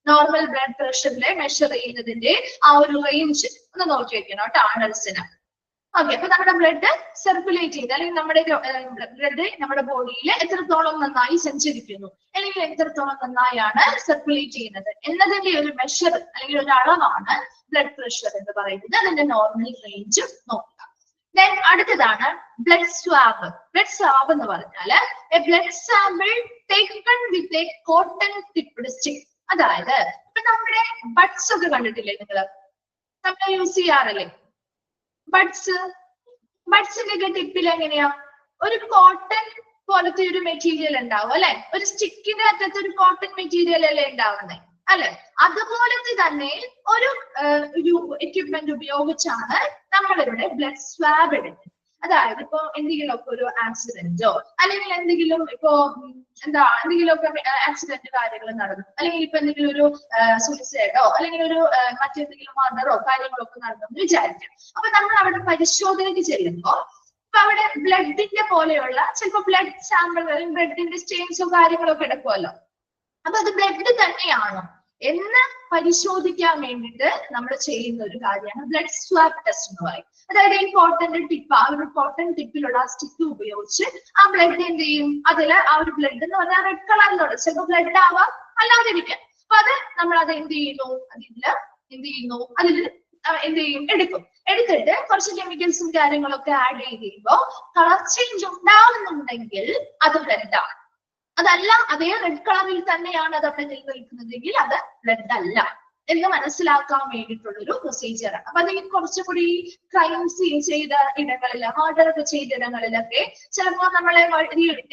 നോർമൽ ബ്ലഡ് പ്രഷറിലെ മെഷർ ചെയ്യുന്നതിന്റെ ആ ഒരു റേഞ്ച് ഒന്ന് നോക്കി വെക്കണം കേട്ടോ അഡൾട്ട്സിന്. ഓക്കെ, അപ്പൊ നമ്മുടെ ബ്ലഡ് സർക്കുലേറ്റ് ചെയ്ത് അല്ലെങ്കിൽ നമ്മുടെ ബ്ലഡ് നമ്മുടെ ബോഡിയിൽ എത്രത്തോളം നന്നായി സഞ്ചരിക്കുന്നു അല്ലെങ്കിൽ എത്രത്തോളം നന്നായാണ് സർക്കുലേറ്റ് ചെയ്യുന്നത് എന്നതിന്റെ ഒരു മെഷർ അല്ലെങ്കിൽ ഒരു അളവാണ് ബ്ലഡ് പ്രഷർ എന്ന് പറയുന്നത്. അതിന്റെ നോർമൽ റേഞ്ച് നോക്കുക. ദെൻ അടുത്തതാണ് ബ്ലഡ് സ്വാബ്. ബ്ലഡ് സ്വാബ് എന്ന് പറഞ്ഞാല് A blood sample taken with a cotton tipped stick. അതായത് ഇപ്പൊ നമ്മുടെ ബഡ്സ് ഒക്കെ കണ്ടിട്ടില്ലേ നിങ്ങൾ? നമ്മൾ യൂസ് ചെയ്യാറില്ലേ ബഡ്സിന്റെ ഒക്കെ ടിപ്പിൽ എങ്ങനെയാ? ഒരു കോട്ടൺ പോലത്തെ ഒരു മെറ്റീരിയൽ ഉണ്ടാവും അല്ലെ. ഒരു സ്റ്റിക്കിന്റെ അറ്റത്ത് ഒരു കോട്ടൺ മെറ്റീരിയൽ അല്ലേ ഉണ്ടാവുന്നത് അല്ലെ. അതുപോലത്തെ തന്നെ ഒരു എക്യുപ്മെന്റ് ഉപയോഗിച്ചാണ് നമ്മളിവിടെ ബ്ലഡ് സ്വാബ് എടുക്കുന്നത്. അതായത് ഇപ്പൊ എന്തെങ്കിലുമൊക്കെ ഒരു ആക്സിഡന്റോ അല്ലെങ്കിൽ എന്തെങ്കിലും ഇപ്പോ എന്തെങ്കിലുമൊക്കെ ആക്സിഡന്റ് കാര്യങ്ങൾ നടന്നു, അല്ലെങ്കിൽ ഇപ്പൊ എന്തെങ്കിലും ഒരു സൂയിസൈഡോ അല്ലെങ്കിൽ ഒരു മറ്റെന്തെങ്കിലും മർഡറോ കാര്യങ്ങളൊക്കെ നടന്നു എന്ന് വിചാരിക്കാം. അപ്പൊ നമ്മൾ അവിടെ പരിശോധനയ്ക്ക് ചെല്ലുമ്പോ ഇപ്പൊ അവിടെ ബ്ലഡിന്റെ പോലെയുള്ള ചിലപ്പോ ബ്ലഡ് സാമ്പിൾ വരും, ബ്ലഡിന്റെ സ്റ്റെയിൻസോ കാര്യങ്ങളൊക്കെ എടുക്കുമല്ലോ. അപ്പൊ അത് ബ്ലഡ് തന്നെയാണോ എന്ന് പരിശോധിക്കാൻ വേണ്ടിയിട്ട് നമ്മൾ ചെയ്യുന്ന ഒരു കാര്യമാണ് ബ്ലഡ് സ്വാബ് ടെസ്റ്റ് എന്ന് പറയും. അതായത് ഈ കോട്ടന്റെ ടിപ്പ്, ആ ഒരു കോട്ടൺ ടിപ്പിലുള്ള ആ സ്റ്റിക്ക് ഉപയോഗിച്ച് ആ ബ്ലഡ് എന്ത് ചെയ്യും, അതില് ആ ഒരു ബ്ലഡ് എന്ന് പറഞ്ഞാൽ റെഡ് കളറിലുള്ള ചിലപ്പോൾ ബ്ലഡ് ആവാം അല്ലാതിരിക്കാം. അപ്പൊ അത് നമ്മൾ അത് എന്ത് ചെയ്യുന്നു, അതിൽ എന്ത് ചെയ്യും, എടുത്തിട്ട് കുറച്ച് കെമിക്കൽസും കാര്യങ്ങളൊക്കെ ആഡ് ചെയ്യുമ്പോ കളർ ചേഞ്ച് ഉണ്ടാവുന്നുണ്ടെങ്കിൽ അത് ബ്ലഡ് ആണ്. അതല്ല അതേ റെഡ് കളറിൽ തന്നെയാണ് അത് അവിടെ നിലനിൽക്കുന്നതെങ്കിൽ അത് ബ്ലഡ് അല്ല എന്ന് മനസ്സിലാക്കാൻ വേണ്ടിയിട്ടുള്ളൊരു പ്രൊസീജിയറാണ്. അപ്പൊ അത് കുറച്ചുകൂടി ക്രൈംസ് ചെയ്ത ഇടങ്ങളില്, മർഡർ ഒക്കെ ചെയ്ത ഇടങ്ങളിലൊക്കെ ചിലപ്പോൾ നമ്മളെ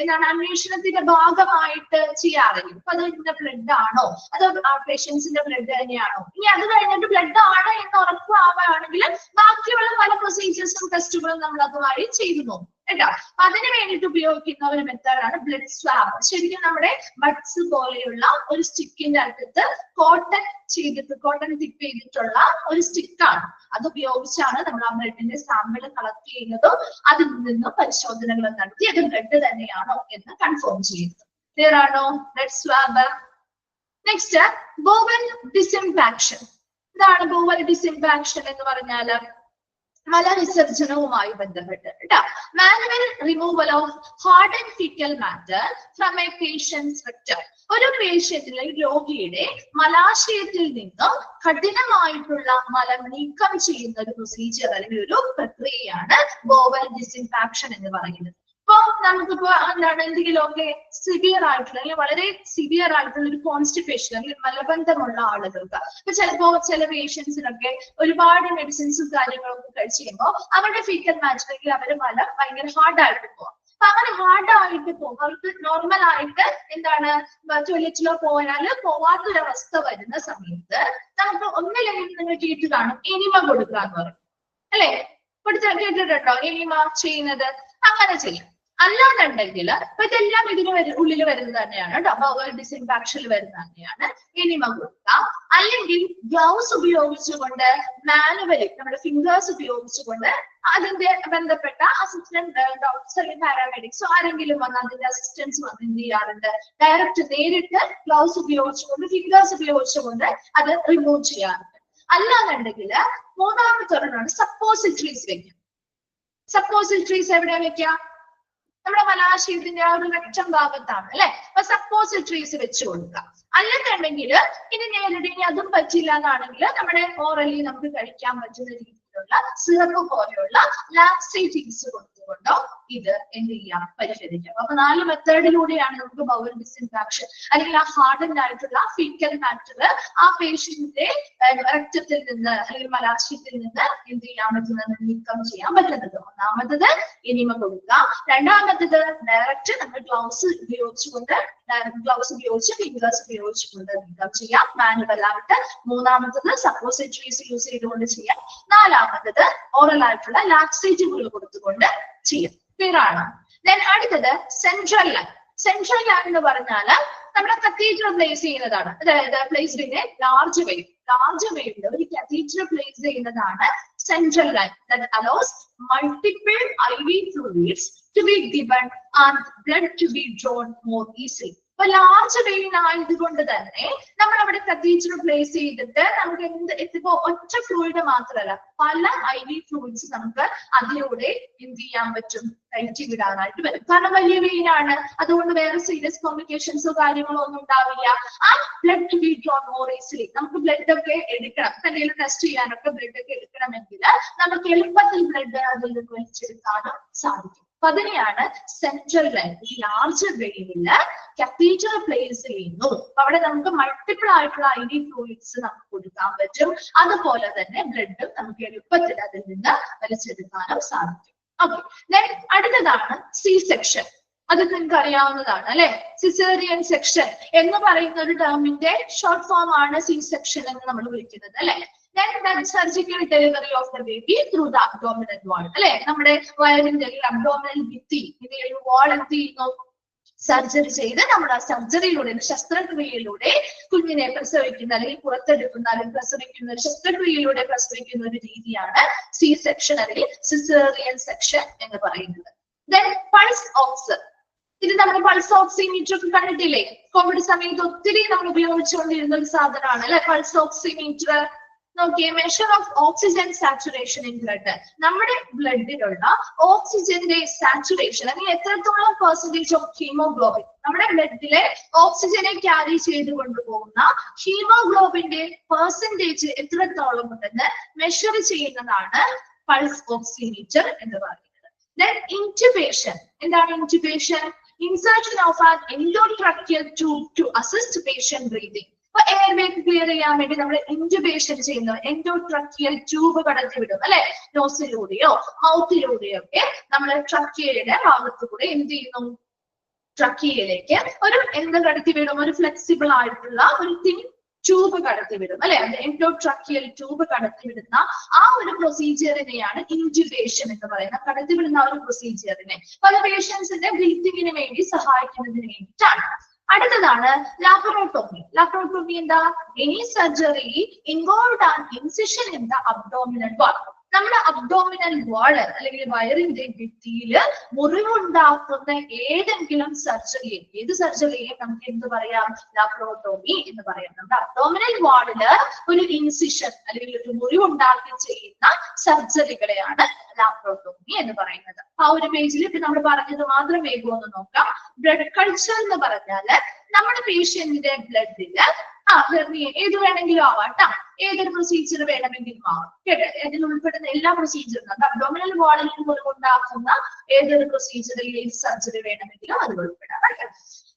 എന്താണ് അന്വേഷണത്തിന്റെ ഭാഗമായിട്ട് ചെയ്യാറില്ല. അപ്പൊ അത് ഇതിന്റെ ബ്ലഡ് ആണോ അതോ ആ പേഷ്യൻസിന്റെ ബ്ലഡ് തന്നെയാണോ, ഇനി അത് കഴിഞ്ഞിട്ട് ബ്ലഡ് ആണ് എന്ന് ഉറപ്പാവുകയാണെങ്കിൽ ബാക്കിയുള്ള പല പ്രൊസീജിയേഴ്സും ടെസ്റ്റുകളും നമ്മൾ അതുമായി ചെയ്തു നോക്കും കേട്ടോ. അതിന് വേണ്ടിയിട്ട് ഉപയോഗിക്കുന്ന ഒരു മെത്തേഡാണ് ബ്ലഡ് സ്വാബ്. ശരിക്കും നമ്മുടെ ബഡ്സ് പോലെയുള്ള ഒരു സ്റ്റിക്കിന്റെ അകത്ത് കോട്ടൺ ടിപ്പ് ചെയ്തിട്ടുള്ള ഒരു സ്റ്റിക്കാണ്. അത് ഉപയോഗിച്ചാണ് നമ്മൾ ആ ബ്ലഡിന്റെ സാമ്പിൾ കളക്ട് ചെയ്യുന്നതും അതിൽ നിന്നും പരിശോധനകൾ നടത്തി അത് ബ്ലഡ് തന്നെയാണോ എന്ന് കൺഫേം ചെയ്യുന്നത്. ക്ലിയർ ആണോ blood swab? Next bowel disimpaction. ഇതാണ് ബോവൽ ഡിസിൻഫാക്ഷൻ എന്ന് പറഞ്ഞാല് മലവിസർജനവുമായി ബന്ധപ്പെട്ട് കേട്ടോ. Manual removal of hard and faecal matter from a patient's rectum. ഒരു പേഷ്യന്റിലെ രോഗിയുടെ മലാശയത്തിൽ നിന്നും കഠിനമായിട്ടുള്ള മലം നീക്കം ചെയ്യുന്ന ഒരു പ്രൊസീജിയർ അല്ലെങ്കിൽ ഒരു പ്രക്രിയയാണ് ബോവൽ ഡിസിൻഫാക്ഷൻ എന്ന് പറയുന്നത്. ഇപ്പൊ നമുക്കിപ്പോ എന്താണ് എന്തെങ്കിലുമൊക്കെ സിവിയർ ആയിട്ടുള്ള അല്ലെങ്കിൽ വളരെ സിവിയർ ആയിട്ടുള്ള ഒരു കോൺസ്റ്റിപ്പേഷൻ അല്ലെങ്കിൽ മലബന്ധമുള്ള ആളുകൾക്ക് ഇപ്പൊ ചിലപ്പോ ചില പേഷ്യൻസിനൊക്കെ ഒരുപാട് മെഡിസിൻസും കാര്യങ്ങളൊക്കെ കഴിച്ച് കഴിയുമ്പോൾ അവരുടെ ഫീക്കൽ മാറ്റർ അല്ലെങ്കിൽ അവരുടെ മലം ഭയങ്കര ഹാർഡായിട്ട് പോകും. അപ്പൊ അങ്ങനെ ഹാർഡായിട്ട് പോകും, അവർക്ക് നോർമൽ ആയിട്ട് എന്താണ് ടോയ്ലറ്റിലോ പോവാത്തൊരവസ്ഥ വരുന്ന സമയത്ത് നമുക്ക് ഒന്നില്ലെങ്കിൽ നിങ്ങൾ കേട്ട് കാണും എനിമ കൊടുക്കാന്ന് പറയും അല്ലെ. കേട്ടിട്ടുണ്ടോ എനിമ ചെയ്യുന്നത്? അങ്ങനെ ചെയ്യാം. അല്ലാന്നുണ്ടെങ്കിൽ ഇപ്പൊ ഇതെല്ലാം ഇതിന് ഉള്ളിൽ വരുന്നത് തന്നെയാണ് കേട്ടോ. ബോവൽ ഡിസിൻഫാക്ഷനിൽ വരുന്നത് തന്നെയാണ് എനിമ കൊടുക്കാം. അല്ലെങ്കിൽ ഗ്ലൗസ് ഉപയോഗിച്ചുകൊണ്ട് മാനുവലി നമ്മുടെ ഫിംഗേഴ്സ് ഉപയോഗിച്ചുകൊണ്ട് അതിന്റെ ബന്ധപ്പെട്ട അസിസ്റ്റന്റ് ഡോക്ടേഴ്സ് അല്ലെങ്കിൽ പാരാമെഡിക്സോ ആരെങ്കിലും വന്ന് അതിന്റെ അസിസ്റ്റൻസ് വന്ന് എന്ത് ചെയ്യാറുണ്ട്, ഡയറക്റ്റ് നേരിട്ട് ഗ്ലൗസ് ഉപയോഗിച്ചുകൊണ്ട് ഫിംഗേഴ്സ് ഉപയോഗിച്ചുകൊണ്ട് അത് റിമൂവ് ചെയ്യാറുണ്ട്. അല്ലാന്നുണ്ടെങ്കിൽ മൂന്നാമത്തെ ഒരെണ്ണമാണ് സപ്പോസിറ്ററീസ് വെക്കാം. സപ്പോസിറ്ററീസ് എവിടെ വെക്കാം? നമ്മുടെ മലാശയത്തിന്റെ ആ ഒരു ലക്ഷം ഭാഗത്താണ് അല്ലെ. അപ്പൊ സപ്പോസിറ്ററീസ് വെച്ച് കൊടുക്കുക. അല്ലെന്നുണ്ടെങ്കിൽ ഇനി നേരിട്ട് ഇനി അതും പറ്റില്ല എന്നാണെങ്കിൽ നമ്മുടെ ഓറലി നമുക്ക് കഴിക്കാൻ പറ്റുന്ന രീതിയിലുള്ള സിറപ്പ് പോലെയുള്ള ലാക്സേറ്റീവ്സ് കൊടുത്തുകൊണ്ടോ ഇത് എന്ത് ചെയ്യാം, പരിഹരിക്കാം. അപ്പൊ 4 മെത്തേഡിലൂടെയാണ് നമുക്ക് ബൗൾ ഡിസിൻഫാക്ഷൻ അല്ലെങ്കിൽ ആ ഹാർഡൻഡ് ആയിട്ടുള്ള ഫീക്കൽ മാറ്റർ ആ പേഷ്യന്റിന്റെ രക്തത്തിൽ നിന്ന് അല്ലെങ്കിൽ മലാശയത്തിൽ നിന്ന് എന്ത് ചെയ്യാൻ പറ്റുന്നത്, നീക്കം ചെയ്യാൻ പറ്റുന്നത്. ഒന്നാമത്തത് എനിമ കൊടുക്കുക. രണ്ടാമത്തത് ഡയറക്റ്റ് നമ്മൾ ഗ്ലൗസ് ഉപയോഗിച്ചുകൊണ്ട് ഫിംഗേഴ്സ് ഉപയോഗിച്ചുകൊണ്ട് നീക്കം ചെയ്യാം, മാനുവൽ ആയിട്ട്. മൂന്നാമത്തത് സപ്പോസിറ്ററീസ് യൂസ് ചെയ്തുകൊണ്ട് ചെയ്യാം. നാലാമത്തത് ഓറൽ ആയിട്ടുള്ള ലാക്സേറ്റീവുകൾ കൊടുത്തുകൊണ്ട് ചെയ്യാം. ക്ലിയർ ആണ്? ദെൻ അടുത്തത് സെൻട്രൽ ലൈൻ. സെൻട്രൽ ലൈൻ എന്ന് പറഞ്ഞാൽ നമ്മുടെ കത്തീഡ്രൽ പ്ലേസ് ചെയ്യുന്നതാണ്. അതായത് placed in a large vein. Large വെയിനിൽ ഒരു കത്തീഡ്രൽ പ്ലേസ് ചെയ്യുന്നതാണ് central line. That allows multiple IV fluids to be given and blood to be drawn more easily. അപ്പൊ ലാർജ് വെയിൻ ആയതുകൊണ്ട് തന്നെ നമ്മൾ അവിടെ കത്തീഡ്രൽ പ്ലേസ് ചെയ്തിട്ട് നമുക്ക് ഇപ്പോ ഒറ്റ ഫ്ലൂയിഡ് മാത്രമല്ല പല IV ഫ്ലൂയിഡ്സ് നമുക്ക് അതിലൂടെ എന്ത് ചെയ്യാൻ പറ്റും, കയറ്റി വിടാനായിട്ട് വരും. കാരണം വലിയ വെയിൻ ആണ്, അതുകൊണ്ട് വേറെ സീരിയസ് കോംപ്ലിക്കേഷൻസോ കാര്യങ്ങളോ ഒന്നും ഉണ്ടാവില്ല. ആ blood to be drawn more easily. നമുക്ക് ബ്ലഡ് ഒക്കെ എടുക്കണം, എന്തെങ്കിലും ടെസ്റ്റ് ചെയ്യാനൊക്കെ ബ്ലഡ് ഒക്കെ എടുക്കണമെങ്കിൽ നമുക്ക് എളുപ്പത്തിൽ ബ്ലഡ് അതിൽ നിന്ന് വലിച്ചെടുക്കാനും സാധിക്കും. അപ്പൊ അതിനെയാണ് സെൻട്രൽ ലൈൻ. ഈ ലാർജ് വെയിനില് കത്തീഡ്രൽ പ്ലേസ് ചെയ്യുന്നു. അവിടെ നമുക്ക് മൾട്ടിപ്പിൾ ആയിട്ടുള്ള IV ഫ്ലൂയിഡ്സ് നമുക്ക് കൊടുക്കാൻ പറ്റും. അതുപോലെ തന്നെ ബ്ലഡ് നമുക്ക് എളുപ്പത്തിൽ അതിൽ നിന്ന് വലിച്ചെടുക്കാനും സാധിക്കും. ഓക്കെ, ദെൻ അടുത്തതാണ് സി സെക്ഷൻ. അത് നിങ്ങൾക്ക് അറിയാവുന്നതാണ് അല്ലെ. സിസേറിയൻ സെക്ഷൻ എന്ന് പറയുന്ന ഒരു ടേമിന്റെ ഷോർട്ട് ഫോം ആണ് സി സെക്ഷൻ എന്ന് നമ്മൾ വിളിക്കുന്നത് അല്ലെ. Then surgical delivery of the baby through the abdominal wall. അല്ലെ, നമ്മുടെ വയറിന്റെ അബ്ഡോമിനൽ ഭിത്തി ഇതിൽ വാൾ എന്ത് ചെയ്യുന്നു, സർജറി ചെയ്ത് നമ്മൾ ആ സർജറിയിലൂടെ ശസ്ത്രക്രിയയിലൂടെ കുഞ്ഞിനെ പ്രസവിക്കുന്ന അല്ലെങ്കിൽ പുറത്തെടുക്കുന്ന അല്ലെങ്കിൽ പ്രസവിക്കുന്ന ശസ്ത്രക്രിയയിലൂടെ പ്രസവിക്കുന്ന ഒരു രീതിയാണ് സി സെക്ഷൻ അല്ലെങ്കിൽ സിസേറിയൻ സെക്ഷൻ എന്ന് പറയുന്നത്. Then pulse ox. ഇത് നമ്മൾ പൾസ് ഓക്സിമീറ്റർ ഒക്കെ കണ്ടിട്ടില്ലേ? കോവിഡ് സമയത്ത് ഒത്തിരി നമ്മൾ ഉപയോഗിച്ചുകൊണ്ടിരുന്ന ഒരു സാധനമാണ് അല്ലെ പൾസ് ഓക്സിമീറ്റർ. നോക്കിയേ, measure of oxygen saturation in blood. നമ്മുടെ ബ്ലഡിലുള്ള ഓക്സിജന്റെ സാച്ചുറേഷൻ അല്ലെങ്കിൽ എത്രത്തോളം പെർസെന്റേജ് ഓഫ് ഹീമോഗ്ലോബിൻ നമ്മുടെ ബ്ലഡിലെ ഓക്സിജനെ ക്യാരി ചെയ്ത് കൊണ്ടുപോകുന്ന ഹീമോഗ്ലോബിന്റെ പെർസെന്റേജ് എത്രത്തോളം ഉണ്ടെന്ന് മെഷർ ചെയ്യുന്നതാണ് പൾസ് ഓക്സിമീറ്റർ എന്ന് പറയുന്നത്. Then intubation. എന്താണ് intubation? Insertion of an endotracheal tube to assist patient breathing. അപ്പൊ എയർവേ ക്ലിയർ ചെയ്യാൻ വേണ്ടി നമ്മൾ ഇന്റബേഷൻ ചെയ്യുന്നു. എൻഡോട്രക്കിയൽ ട്യൂബ് കടത്തിവിടും അല്ലെ, നോസിലൂടെയോ മൗത്തിലൂടെയോ ഒക്കെ നമ്മൾ ട്രക്കിയയുടെ ഭാഗത്തുകൂടെ എന്ത് ചെയ്യുന്നു, ട്രക്കിയയിലേക്ക് ഒരു എന്ത് കടത്തിവിടും, ഒരു ഫ്ലെക്സിബിൾ ആയിട്ടുള്ള ഒരു തിൻ ട്യൂബ് കടത്തിവിടും അല്ലെ. അത് എൻഡോട്രക്കിയൽ ട്യൂബ് കടത്തിവിടുന്ന ആ ഒരു പ്രൊസീജിയറിനെയാണ് ഇന്റബേഷൻ എന്ന് പറയുന്നത്. കടത്തിവിടുന്ന ആ ഒരു പ്രൊസീജിയറിനെ പല പേഷ്യൻസിന്റെ ബ്രീത്തിങ്ങിന് വേണ്ടി സഹായിക്കുന്നതിന് വേണ്ടിയിട്ടാണ്. അടുത്തതാണ് ലാപ്രോട്ടോമി. ലാപ്രോട്ടോമി എന്താ? Any surgery involve an incision in the abdominal wall. നമ്മുടെ അബ്ഡോമിനൽ വാള് അല്ലെങ്കിൽ വയറിന്റെ ഭിത്തിയില് മുറിവുണ്ടാക്കുന്ന ഏതെങ്കിലും സർജറിയെ, ഏത് സർജറിയെ നമുക്ക് എന്ത് പറയാം, ലാപ്രോട്ടോമി എന്ന് പറയാം. നമ്മുടെ അബ്ഡോമിനൽ വാളില് ഒരു ഇൻസിഷൻ അല്ലെങ്കിൽ ഒരു മുറിവുണ്ടാക്കി ചെയ്യുന്ന സർജറികളെയാണ് ലാപ്രോട്ടോമി എന്ന് പറയുന്നത്. ആ ഒരു പേജിൽ ഇപ്പൊ നമ്മൾ പറഞ്ഞത് മാത്രം വേഗം ഒന്ന് നോക്കാം. ബ്ലഡ് കൾച്ചർ എന്ന് പറഞ്ഞാല് നമ്മുടെ പേഷ്യന്റിന്റെ ബ്ലഡില് ഏത് വേണമെങ്കിലും ആവാട്ടോ, ഏതൊരു പ്രൊസീജിയർ വേണമെങ്കിലും ആവാം കേട്ടോ. ഇതിൽ ഉൾപ്പെടുന്ന എല്ലാ പ്രൊസീജിയറും അബ്ഡോമിനൽ വാളിൽ ഉണ്ടാക്കുന്ന ഏതൊരു പ്രൊസീജിയറിൽ ഏത് സർജറി വേണമെങ്കിലും അത് ഉൾപ്പെടാം.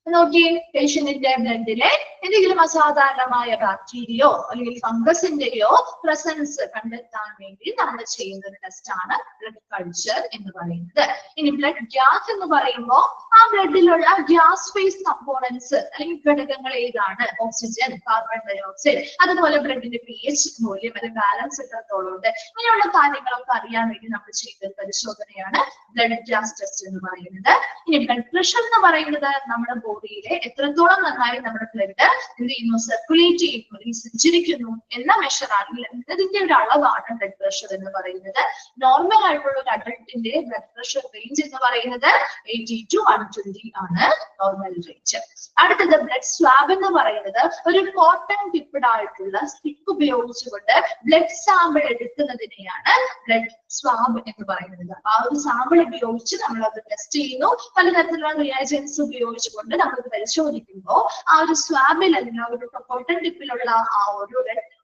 നോക്കിയേ, പേഷ്യന്റിന്റെ ബ്ലഡിലെ എന്തെങ്കിലും അസാധാരണമായ ബാക്ടീരിയയോ അല്ലെങ്കിൽ ഫംഗസിന്റെയോ പ്രസൻസ് കണ്ടെത്താൻ വേണ്ടി നമ്മൾ ചെയ്യുന്ന ഒരു ടെസ്റ്റ് ആണ് ബ്ലഡ് കൾച്ചർ എന്ന് പറയുന്നത്. ഇനി ബ്ലഡ് ഗ്യാസ് എന്ന് പറയുമ്പോൾ ആ ബ്ലഡിലുള്ള ഗ്യാസ് ഫേസ് കമ്പോണൻസ് അല്ലെങ്കിൽ ഘടകങ്ങൾ ഏതാണ്, ഓക്സിജൻ, കാർബൺ ഡയോക്സൈഡ്, അതുപോലെ ബ്ലഡിന്റെ pH മൂല്യം അല്ലെങ്കിൽ ബാലൻസ് എത്രത്തോളം ഉണ്ട്, ഇങ്ങനെയുള്ള കാര്യങ്ങളൊക്കെ അറിയാൻ വേണ്ടി നമ്മൾ ചെയ്യുന്ന പരിശോധനയാണ് ബ്ലഡ് ഗ്യാസ് ടെസ്റ്റ് എന്ന് പറയുന്നത്. ഇനി ബ്ലഡ് പ്രഷർ എന്ന് പറയുന്നത് നമ്മുടെ ബോഡിയിലെ എത്രത്തോളം നന്നായി നമ്മുടെ ബ്ലഡ് എന്ത് ചെയ്യുന്നു, സർക്കുലേറ്റ് ചെയ്യുന്നു അല്ലെങ്കിൽ സഞ്ചരിക്കുന്നു എന്ന മെഷർ ആണ്, ഇതിന്റെ ഒരു അളവാണ് ബ്ലഡ് പ്രഷർ എന്ന് പറയുന്നത്. നോർമൽ ആയിട്ടുള്ള ഒരു അഡൾട്ടിന്റെ ബ്ലഡ് പ്രഷർ റേഞ്ച് എന്ന് പറയുന്നത് 80 to 120 ആണ് നോർമൽ റേഞ്ച്. അടുത്തത് ബ്ലഡ് സ്വാബ് എന്ന് പറയുന്നത് ഒരു കോട്ടൺ ടിപ്പഡ് ആയിട്ടുള്ള സ്റ്റിക്ക് ഉപയോഗിച്ചുകൊണ്ട് ബ്ലഡ് സാമ്പിൾ എടുക്കുന്നതിനെയാണ് ബ്ലഡ് സ്വാബ് എന്ന് പറയുന്നത്. ആ ഒരു സാമ്പിൾ ഉപയോഗിച്ച് നമ്മൾ അത് ടെസ്റ്റ് ചെയ്യുന്നു. പലതരത്തിലുള്ള റിയാജൻസ് ഉപയോഗിച്ചുകൊണ്ട് നമ്മൾ പരിശോധിക്കുമ്പോൾ ആ ഒരു സ്വാബിൽ അല്ലെങ്കിൽ ആ ഒരു കോട്ടൺ ടിപ്പിലുള്ള ആ ഒരു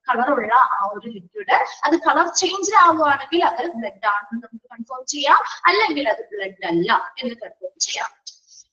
കളറുള്ള ആ ഒരു ലിക്വിഡ് അത് കളർ ചേഞ്ച് ആവുകയാണെങ്കിൽ അത് ബ്ലഡ് ആണെന്ന് നമുക്ക് കൺഫേം ചെയ്യാം, അല്ലെങ്കിൽ അത് ബ്ലഡ് അല്ല എന്ന് കൺഫേം ചെയ്യാം.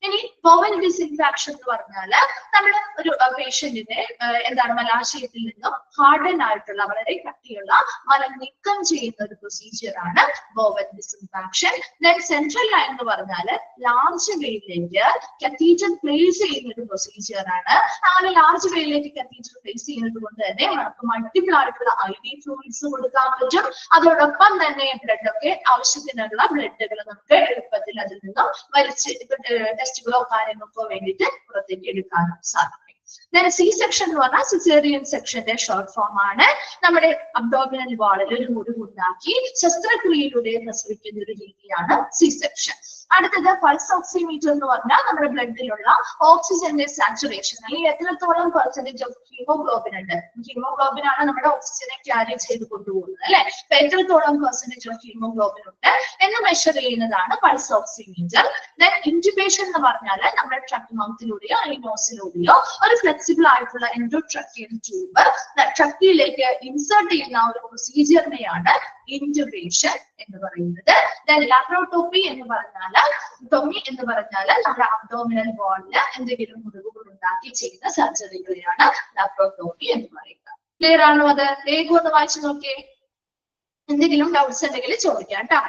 ഇനി ബോവൽ ഡിസിൻഫാക്ഷൻ എന്ന് പറഞ്ഞാൽ നമ്മൾ ഒരു പേഷ്യന്റിനെ എന്താണ് മലാശയത്തിൽ നിന്നും ഹാർഡൻ ആയിട്ടുള്ള വളരെ കട്ടിയുള്ള മലം നീക്കം ചെയ്യുന്ന ഒരു പ്രൊസീജിയർ ആണ് ബോവൽ ഡിസിൻഫാക്ഷൻ. ദെൻ സെൻട്രൽ ലൈൻ എന്ന് പറഞ്ഞാൽ ലാർജ് വെയിലേക്ക് കത്തീറ്റർ പ്ലേസ് ചെയ്യുന്ന ഒരു പ്രൊസീജിയർ ആണ്. അങ്ങനെ ലാർജ് വെയിലേക്ക് കത്തീറ്റർ പ്ലേസ് ചെയ്യുന്നത് കൊണ്ട് തന്നെ നമുക്ക് മൾട്ടിപ്പിൾ ആയിട്ടുള്ള IV ഫ്ലൂയിഡ്സ് കൊടുക്കാൻ പറ്റും. അതോടൊപ്പം തന്നെ ബ്ലഡ് ഒക്കെ ആവശ്യത്തിനുള്ള ബ്ലഡുകൾ നമുക്ക് എളുപ്പത്തിൽ അതിൽ നിന്നും വലിച്ച് ടെസ്റ്റുകളോ കാര്യങ്ങൾക്കോ വേണ്ടിയിട്ട് പുറത്തേക്ക് എടുക്കാനും സാധിക്കും. സി സെക്ഷൻ എന്ന് പറഞ്ഞാൽ സിസേറിയൻ സെക്ഷന്റെ ഷോർട്ട് ഫോം ആണ്. നമ്മുടെ അബ്ഡോമിനൽ വാളിൽ ഒരു മുറിവുണ്ടാക്കി ശസ്ത്രക്രിയയിലൂടെ പ്രസവിക്കുന്ന ഒരു രീതിയാണ് സി സെക്ഷൻ. അടുത്തത് പൾസ് ഓക്സിമീറ്റർ എന്ന് പറഞ്ഞാൽ നമ്മുടെ ബ്ലഡിലുള്ള ഓക്സിജന്റെ സാച്ചുറേഷൻ, അല്ലെങ്കിൽ എത്രത്തോളം പെർസെന്റേജ് ഓഫ് ഹീമോഗ്ലോബിൻ ഉണ്ട്. ഹീമോഗ്ലോബിൻ ആണ് നമ്മുടെ ഓക്സിജനെ ക്യാരി ചെയ്ത് കൊണ്ടുപോകുന്നത് അല്ലെ. അപ്പൊ എത്രത്തോളം പെർസെന്റേജ് ഓഫ് ഹീമോഗ്ലോബിൻ ഉണ്ട് എന്ന് മെഷർ ചെയ്യുന്നതാണ് പൾസ് ഓക്സിമീറ്റർ. ദെൻ ഇൻറ്റുബേഷൻ എന്ന് പറഞ്ഞാൽ നമ്മുടെ ട്രക്ക് മൗത്തിലൂടെയോ അല്ലെങ്കിൽ നോസിലൂടെയോ ഒരു ഫ്ലെക്സിബിൾ ആയിട്ടുള്ള എൻഡോട്രക്കിയൽ ട്യൂബ് ട്രക്കിലേക്ക് ഇൻസേർട്ട് ചെയ്യുന്ന ഒരു പ്രൊസീജിയറിനെയാണ് ഇൻറ്റുബേഷൻ എന്ന് പറയുന്നത്. ദെൻ ലാപ്രോട്ടോമി എന്ന് പറഞ്ഞാൽ നമ്മുടെ അബ്ഡോമിനൽ വാളില് എന്തെങ്കിലും മുറിവുകൾ ഉണ്ടാക്കി ചെയ്യുന്ന സർജറികളെയാണ് ലാപ്രോട്ടോമി എന്ന് പറയുന്നത്. ക്ലിയർ ആണോ? അത് വേഗം ഒന്ന് വായിച്ചു നോക്കിയേ. എന്തെങ്കിലും ഡൗട്ട്സ് ഉണ്ടെങ്കിൽ ചോദിക്കാം കേട്ടോ.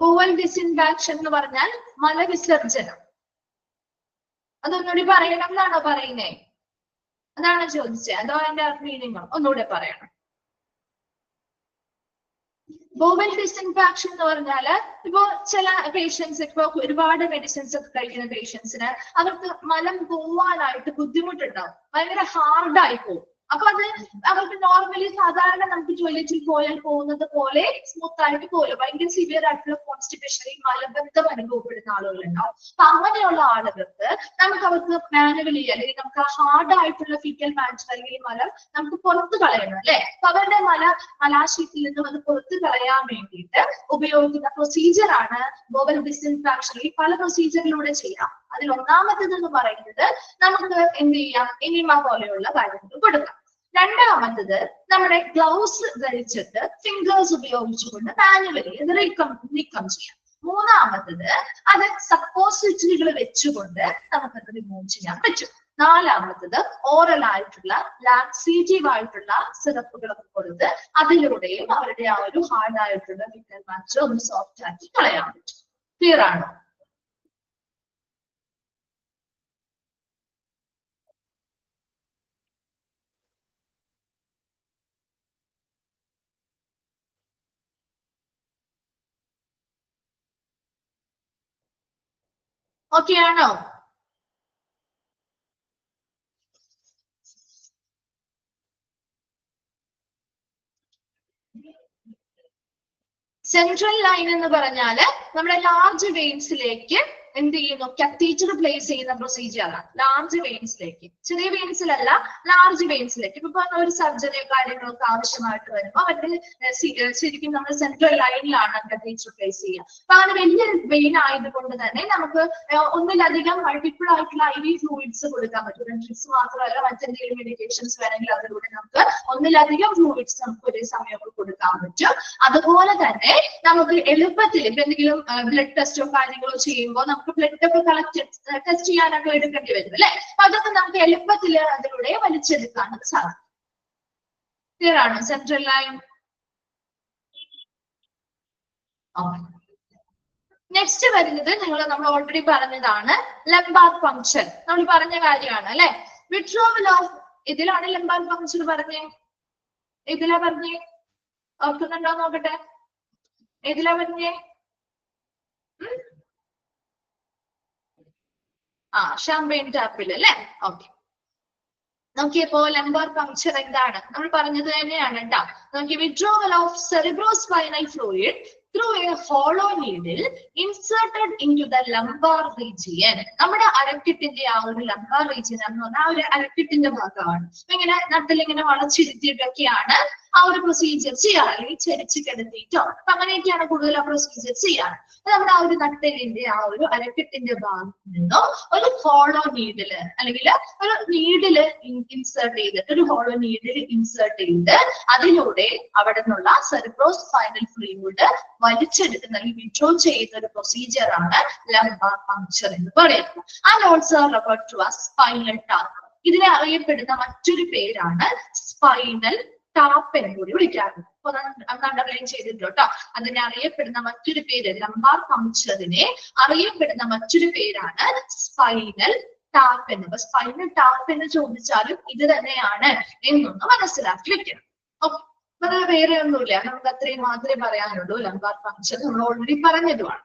ബോവൽ ഡിസിൻഫാക്ഷൻ എന്ന് പറഞ്ഞാൽ മലവിസർജനം. അതൊന്നുകൂടി പറയണം എന്നാണോ പറയുന്നേ? അതാണോ ചോദിച്ചത്? അതോ അതിന്റെ മീനിങ് ഒന്നുകൂടെ പറയണം. ബോവൽ ഡിസിൻഫാക്ഷൻ എന്ന് പറഞ്ഞാല് ഇപ്പോ ചില പേഷ്യൻസ്, ഇപ്പൊ ഒരുപാട് മെഡിസിൻസ് ഒക്കെ കഴിക്കുന്ന പേഷ്യൻസിന് അവർക്ക് മലം പോവാനായിട്ട് ബുദ്ധിമുട്ടുണ്ടാവും, ഭയങ്കര ഹാർഡായി പോകും. അപ്പൊ അത് അവർക്ക് നോർമലി സാധാരണ നമുക്ക് ടോയ്ലറ്റിൽ പോയാൽ പോകുന്നത് പോലെ സ്മൂത്ത് ആയിട്ട് പോലും ഭയങ്കര സിവിയർ ആയിട്ടുള്ള കോൺസ്റ്റിപ്പേഷൻ, ഈ മലബന്ധം അനുഭവപ്പെടുന്ന ആളുകളുണ്ടാവും. അപ്പൊ അങ്ങനെയുള്ള ആളുകൾക്ക് അവർക്ക് മാനുവലി അല്ലെങ്കിൽ നമുക്ക് ഹാർഡ് ആയിട്ടുള്ള ഫീക്കൽ മാറ്റർ അല്ലെങ്കിൽ മലം നമുക്ക് പുറത്ത് കളയണം അല്ലെ. അപ്പൊ അവരുടെ മലാശയത്തിൽ നിന്നും അത് പുറത്ത് കളയാൻ വേണ്ടിയിട്ട് ഉപയോഗിക്കുന്ന പ്രൊസീജിയർ ആണ് ബോവൽ ഡിസിൻഫാക്ഷൻ. ഈ പല പ്രൊസീജിയറിലൂടെ ചെയ്യാം. അതിൽ ഒന്നാമത്തേത് എന്ന് പറയുന്നത് നമുക്ക് എന്ത് ചെയ്യാം, എനിമ പോലെയുള്ള കാര്യങ്ങൾ കൊടുക്കാം. രണ്ടാമത്തത് നമ്മുടെ ഗ്ലൗസ് ധരിച്ചിട്ട് ഫിംഗേഴ്സ് ഉപയോഗിച്ചുകൊണ്ട് മാനുവലി അത് നീക്കം ചെയ്യാം. മൂന്നാമത്തത് അത് സപ്പോസിറ്ററികൾ വെച്ചുകൊണ്ട് നമുക്കത് റിമൂവ് ചെയ്യാൻ പറ്റും. നാലാമത്തത് ഓറൽ ആയിട്ടുള്ള ലാക്സേറ്റീവ് ആയിട്ടുള്ള സിറപ്പുകളൊക്കെ കൊടുത്ത് അതിലൂടെയും അവരുടെ ആ ഒരു ഹാർഡ് ആയിട്ടുള്ള ഫിംഗർ മാച്ച് ഒന്ന് സോഫ്റ്റ് ആക്കി കളയാൻ പറ്റും. ക്ലിയർ ആണോ? ഓക്കെ ആണോ? സെൻട്രൽ ലൈൻ എന്ന് പറഞ്ഞാല് നമ്മുടെ ലാർജ് വെയിൻസിലേക്ക് എന്ത് ചെയ്യുന്നു, കത്തീറ്റർ പ്ലേസ് ചെയ്യുന്ന പ്രൊസീജിയർ ആണ്. ലാർജ് വെയിൻസിലേക്ക്, ചെറിയ വെയിൻസിലല്ല ലാർജ് വെയിൻസിലേക്ക്. ഇപ്പൊ ഒരു സർജറിയോ കാര്യങ്ങളൊക്കെ ആവശ്യമായിട്ട് വരുമ്പോൾ അവരുടെ ശരിക്കും നമ്മൾ സെൻട്രൽ ലൈനിലാണ് കത്തീറ്റർ പ്ലേസ് ചെയ്യുക. അപ്പൊ അങ്ങനെ വലിയ വെയിൻ ആയതുകൊണ്ട് തന്നെ നമുക്ക് ഒന്നിലധികം മൾട്ടിപ്പിൾ ആയിട്ടുള്ള IV ഫ്ലൂയിഡ്സ് കൊടുക്കാൻ പറ്റും. ഡ്രിപ്സ് മാത്രമല്ല, മറ്റെന്തെങ്കിലും മെഡിക്കേഷൻസ് വേണമെങ്കിൽ അതിലൂടെ നമുക്ക് ഒന്നിലധികം ഫ്ലൂയിഡ്സ് നമുക്ക് ഒരേ സമയമൊക്കെ കൊടുക്കാൻ പറ്റും. അതുപോലെ തന്നെ നമുക്ക് എളുപ്പത്തിൽ ഇപ്പൊ എന്തെങ്കിലും ബ്ലഡ് ടെസ്റ്റോ കാര്യങ്ങളോ ചെയ്യുമ്പോൾ നമുക്ക് ബ്ലഡ് ഒക്കെ ടെസ്റ്റ് ചെയ്യാനൊക്കെ എടുക്കേണ്ടി വരും അല്ലെ. അപ്പൊ അതൊക്കെ നമുക്ക് എളുപ്പത്തിൽ അതിലൂടെ വലിച്ചെടുക്കാനും സാധിക്കും. ക്ലിയർ ആണോ? Central line. നെക്സ്റ്റ് വരുന്നത് നമ്മൾ ഓൾറെഡി പറഞ്ഞതാണ് ലംബാർ ഫംഗ്ഷൻ. നമ്മൾ പറഞ്ഞ കാര്യമാണ് അല്ലെ. വിട്രോവൽ ഓഫ് ഇതിലാണ് ലംബാർ ഫംഗ്ഷൻ പറഞ്ഞേ. ഇതിലാ പറഞ്ഞേ? ഓർക്കുന്നുണ്ടോ നോക്കട്ടെ. ഏതിലാ പറഞ്ഞേ? ഷാംപെയിൻ ടാപ്പിൽ അല്ലെ. ഓക്കെ, നോക്കിയപ്പോ ലംബാർ പങ്ക്ചർ എന്താണ് നമ്മൾ പറഞ്ഞത് തന്നെയാണ് കേട്ടോ. നോക്കി, withdrawal of cerebrospinal fluid through a hollow needle inserted into the lumbar region. നമ്മുടെ അരക്കെട്ടിന്റെ ആ ഒരു ലംബാർ റീജിയൻ എന്ന് പറഞ്ഞാൽ ആ ഒരു അരക്കെട്ടിന്റെ ഭാഗമാണ്. ഇങ്ങനെ നട്ടിലിങ്ങനെ വളച്ചിരുത്തിയിട്ടൊക്കെയാണ് ആ ഒരു പ്രൊസീജിയർ ചെയ്യാറ്, അല്ലെങ്കിൽ ചരിച്ച് കിടത്തിയിട്ടോ അപ്പൊ അങ്ങനെയൊക്കെയാണ് കൂടുതൽ ആ പ്രൊസീജിയർ ചെയ്യാറ്. നമ്മുടെ ആ ഒരു നട്ടലിന്റെ ആ ഒരു അരക്കെട്ടിന്റെ ഭാഗത്ത് നിന്നോ ഒരു ഹോളോ നീഡില് അല്ലെങ്കിൽ ഒരു നീഡില് ഇൻസേർട്ട് ചെയ്തിട്ട്, ഒരു ഹോളോ നീഡിൽ ഇൻസേർട്ട് ചെയ്ത് അതിലൂടെ അവിടെ നിന്നുള്ള സെറിബ്രോസ്പൈനൽ ഫ്ലൂയിഡ് വലിച്ചെടുക്കുന്ന അല്ലെങ്കിൽ വിഡ്രോ ചെയ്യുന്ന ഒരു പ്രൊസീജിയർ ആണ് ലംബാർ പങ്ക്ചർ എന്ന് പറയുന്നത്. And also referred to as spinal tap. ഇതിനെ അറിയപ്പെടുന്ന മറ്റൊരു പേരാണ് സ്പൈനൽ ടാപ്പ് എന്ന് കൂടി വിളിക്കാറുണ്ട്. അപ്പൊ അണ്ടർലൈൻ ചെയ്തിട്ടോ കേട്ടോ. അതിനെ അറിയപ്പെടുന്ന മറ്റൊരു പേര്, ലംബാർ പങ്ക്ചറിനെ അറിയപ്പെടുന്ന മറ്റൊരു പേരാണ് സ്പൈനൽ ടാപ്പ് എന്ന്. അപ്പൊ സ്പൈനൽ ടാപ്പ് എന്ന് ചോദിച്ചാലും ഇത് തന്നെയാണ് എന്നൊന്ന് മനസ്സിലാക്കി വെക്കണം. ഓക്കെ, അപ്പൊ വേറെ ഒന്നുമില്ല, നമുക്ക് അത്രയും മാത്രമേ പറയാനുള്ളൂ. ലംബാർ പങ്ക്ചർ നമ്മൾ ഓൾറെഡി പറഞ്ഞതുമാണ്.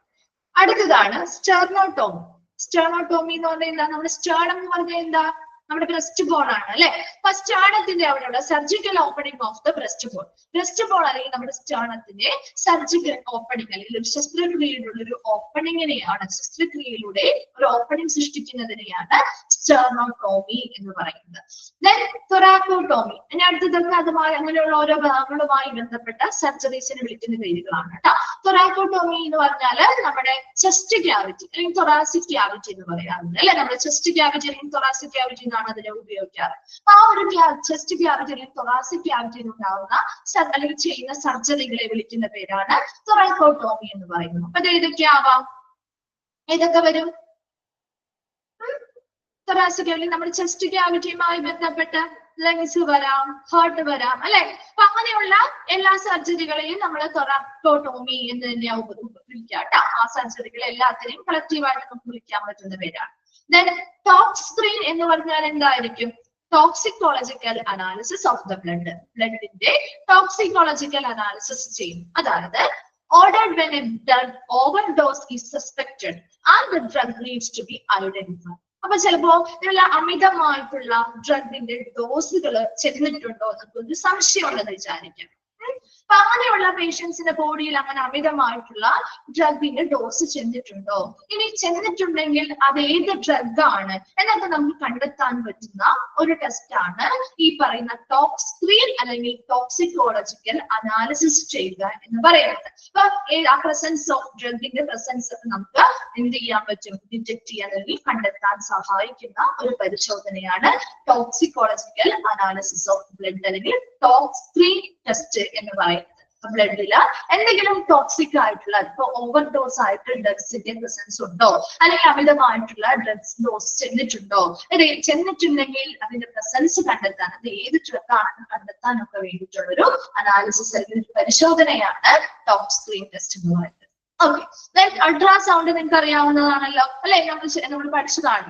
അടുത്തതാണ് സ്റ്റെർണോട്ടോമി. സ്റ്റെർണോട്ടോമി എന്ന് പറഞ്ഞാൽ എന്താ? നമ്മുടെ സ്റ്റേർണം എന്ന് പറഞ്ഞാൽ എന്താ? നമ്മുടെ ബ്രസ്റ്റ് ബോൺ ആണ് അല്ലെ. അപ്പൊ സ്റ്റേർണത്തിന്റെ അവിടെയുള്ള surgical opening of the breast bone. Breast bone അല്ലെങ്കിൽ നമ്മുടെ സ്റ്റേർണത്തിന്റെ സർജിക്കൽ ഓപ്പണിംഗ് അല്ലെങ്കിൽ ഒരു ശസ്ത്രക്രിയയിലുള്ള ഒരു ഓപ്പണിങ്ങിനെയാണ്, ശസ്ത്രക്രിയയിലൂടെ ഒരു ഓപ്പണിംഗ് സൃഷ്ടിക്കുന്നതിനെയാണ് സ്റ്റെർണോട്ടോമി എന്ന് പറയുന്നത്. ദെൻ തൊറാക്കോട്ടോമി. ഇനി അടുത്തതൊക്കെ അതുമായി അങ്ങനെയുള്ള ഓരോ ഭാഗങ്ങളുമായി ബന്ധപ്പെട്ട സർജറീസിനെ വിളിക്കുന്ന പേരുകളാണ് കേട്ടോ. തൊറാക്കോട്ടോമി എന്ന് പറഞ്ഞാൽ നമ്മുടെ ചെസ്റ്റ് ക്യാവിറ്റി അല്ലെങ്കിൽ തൊറാസിക് ക്യാവിറ്റി എന്ന് പറയാറുണ്ട് അല്ലെ. നമ്മുടെ ചെസ്റ്റ് ക്യാവിറ്റി അല്ലെങ്കിൽ തൊറാസിക് ക്യാവിറ്റി എന്നാണ് അതിനെ ഉപയോഗിക്കാറ്. ആ ഒരു ചെസ്റ്റ് ക്യാവിറ്റി അല്ലെങ്കിൽ തൊറാസിക് ക്യാവിറ്റിയിൽ ഉണ്ടാവുന്ന അല്ലെങ്കിൽ ചെയ്യുന്ന സർജറികളെ വിളിക്കുന്ന പേരാണ് തൊറാക്കോട്ടോമി എന്ന് പറയുന്നത്. അപ്പൊ ഇത് ഏതൊക്കെയാവാം? ഏതൊക്കെ വരും? തൊറാസിക് അല്ലെങ്കിൽ നമ്മുടെ ചെസ്റ്റ് ക്യാവിറ്റിയുമായി ബന്ധപ്പെട്ട ലങ്സ് വരാം, ഹാർട്ട് വരാം അല്ലെ. അപ്പൊ അങ്ങനെയുള്ള എല്ലാ സർജറികളെയും നമ്മൾ തൊറാക്കോട്ടോമി എന്ന് തന്നെ വിളിക്കാം കേട്ടോ. ആ സർജറികൾ എല്ലാത്തിനെയും കളക്റ്റീവായിട്ട് നമുക്ക് വിളിക്കാൻ പറ്റുന്ന പേരാണ്. ദെൻ ടോക്സ് സ്ക്രീൻ എന്ന് പറഞ്ഞാൽ എന്തായിരിക്കും? Toxicological analysis of the blood. ബ്ലഡിന്റെ ടോക്സിക്കോളജിക്കൽ അനാലിസിസ് ചെയ്യും. അതായത് ordered when a drug overdose is suspected and the drug needs to be identified. അപ്പൊ ചിലപ്പോ ഇതിലുള്ള അമിതമായിട്ടുള്ള ഡ്രഗിന്റെ ഡോസുകൾ ചെന്നിട്ടുണ്ടോ എന്നൊരു സംശയം ഉണ്ടെന്ന് വിചാരിക്കാം. അപ്പൊ അങ്ങനെയുള്ള പേഷ്യൻസിന്റെ ബോഡിയിൽ അങ്ങനെ അമിതമായിട്ടുള്ള ഡ്രഗിന്റെ ഡോസ് ചെന്നിട്ടുണ്ടോ, ഇനി ചെന്നിട്ടുണ്ടെങ്കിൽ അത് ഏത് ഡ്രഗ് ആണ് എന്നൊക്കെ നമുക്ക് കണ്ടെത്താൻ പറ്റുന്ന ഒരു ടെസ്റ്റ് ആണ് ഈ പറയുന്ന ടോക്സ് സ്ക്രീൻ അല്ലെങ്കിൽ ടോക്സിക്കോളജിക്കൽ അനാലിസിസ് ചെയ്യുക എന്ന് പറയുന്നത്. അപ്പൊ ആ പ്രസൻസ് ഓഫ് ഡ്രഗിന്റെ പ്രസൻസ് ഒക്കെ നമുക്ക് എന്ത് ചെയ്യാൻ പറ്റും? ഡിറ്റക്ട് ചെയ്യാൻ അല്ലെങ്കിൽ കണ്ടെത്താൻ സഹായിക്കുന്ന ഒരു പരിശോധനയാണ് ടോക്സിക്കോളജിക്കൽ അനാലിസിസ് ഓഫ് ബ്ലഡ് അല്ലെങ്കിൽ ടോക്സ് സ്ക്രീൻ ടെസ്റ്റ് എന്ന് പറയുന്നത്. ബ്ലഡില് എന്തെങ്കിലും ടോക്സിക് ആയിട്ടുള്ള, ഇപ്പൊ ഓവർ ഡോസ് ആയിട്ട് ഡ്രഗ്സിന്റെ പ്രസൻസ് ഉണ്ടോ, അല്ലെങ്കിൽ അമിതമായിട്ടുള്ള ഡ്രഗ്സ് ഡോസ് ചെന്നിട്ടുണ്ടോ, ചെന്നിട്ടുണ്ടെങ്കിൽ അതിന്റെ പ്രസൻസ് കണ്ടെത്താൻ, അത് ഏത് ഡ്രഗ് ആണെന്ന് കണ്ടെത്താനൊക്കെ വേണ്ടിയിട്ടുള്ള ഒരു അനാലിസിസ് അല്ലെങ്കിൽ പരിശോധനയാണ് ടോക്സ് സ്ക്രീൻ ടെസ്റ്റ് എന്ന് പറയുന്നത്. ഓക്കെ, അൾട്രാസൗണ്ട് നിങ്ങൾക്ക് അറിയാവുന്നതാണല്ലോ അല്ലെ, നമ്മൾ പഠിച്ചതാണ്.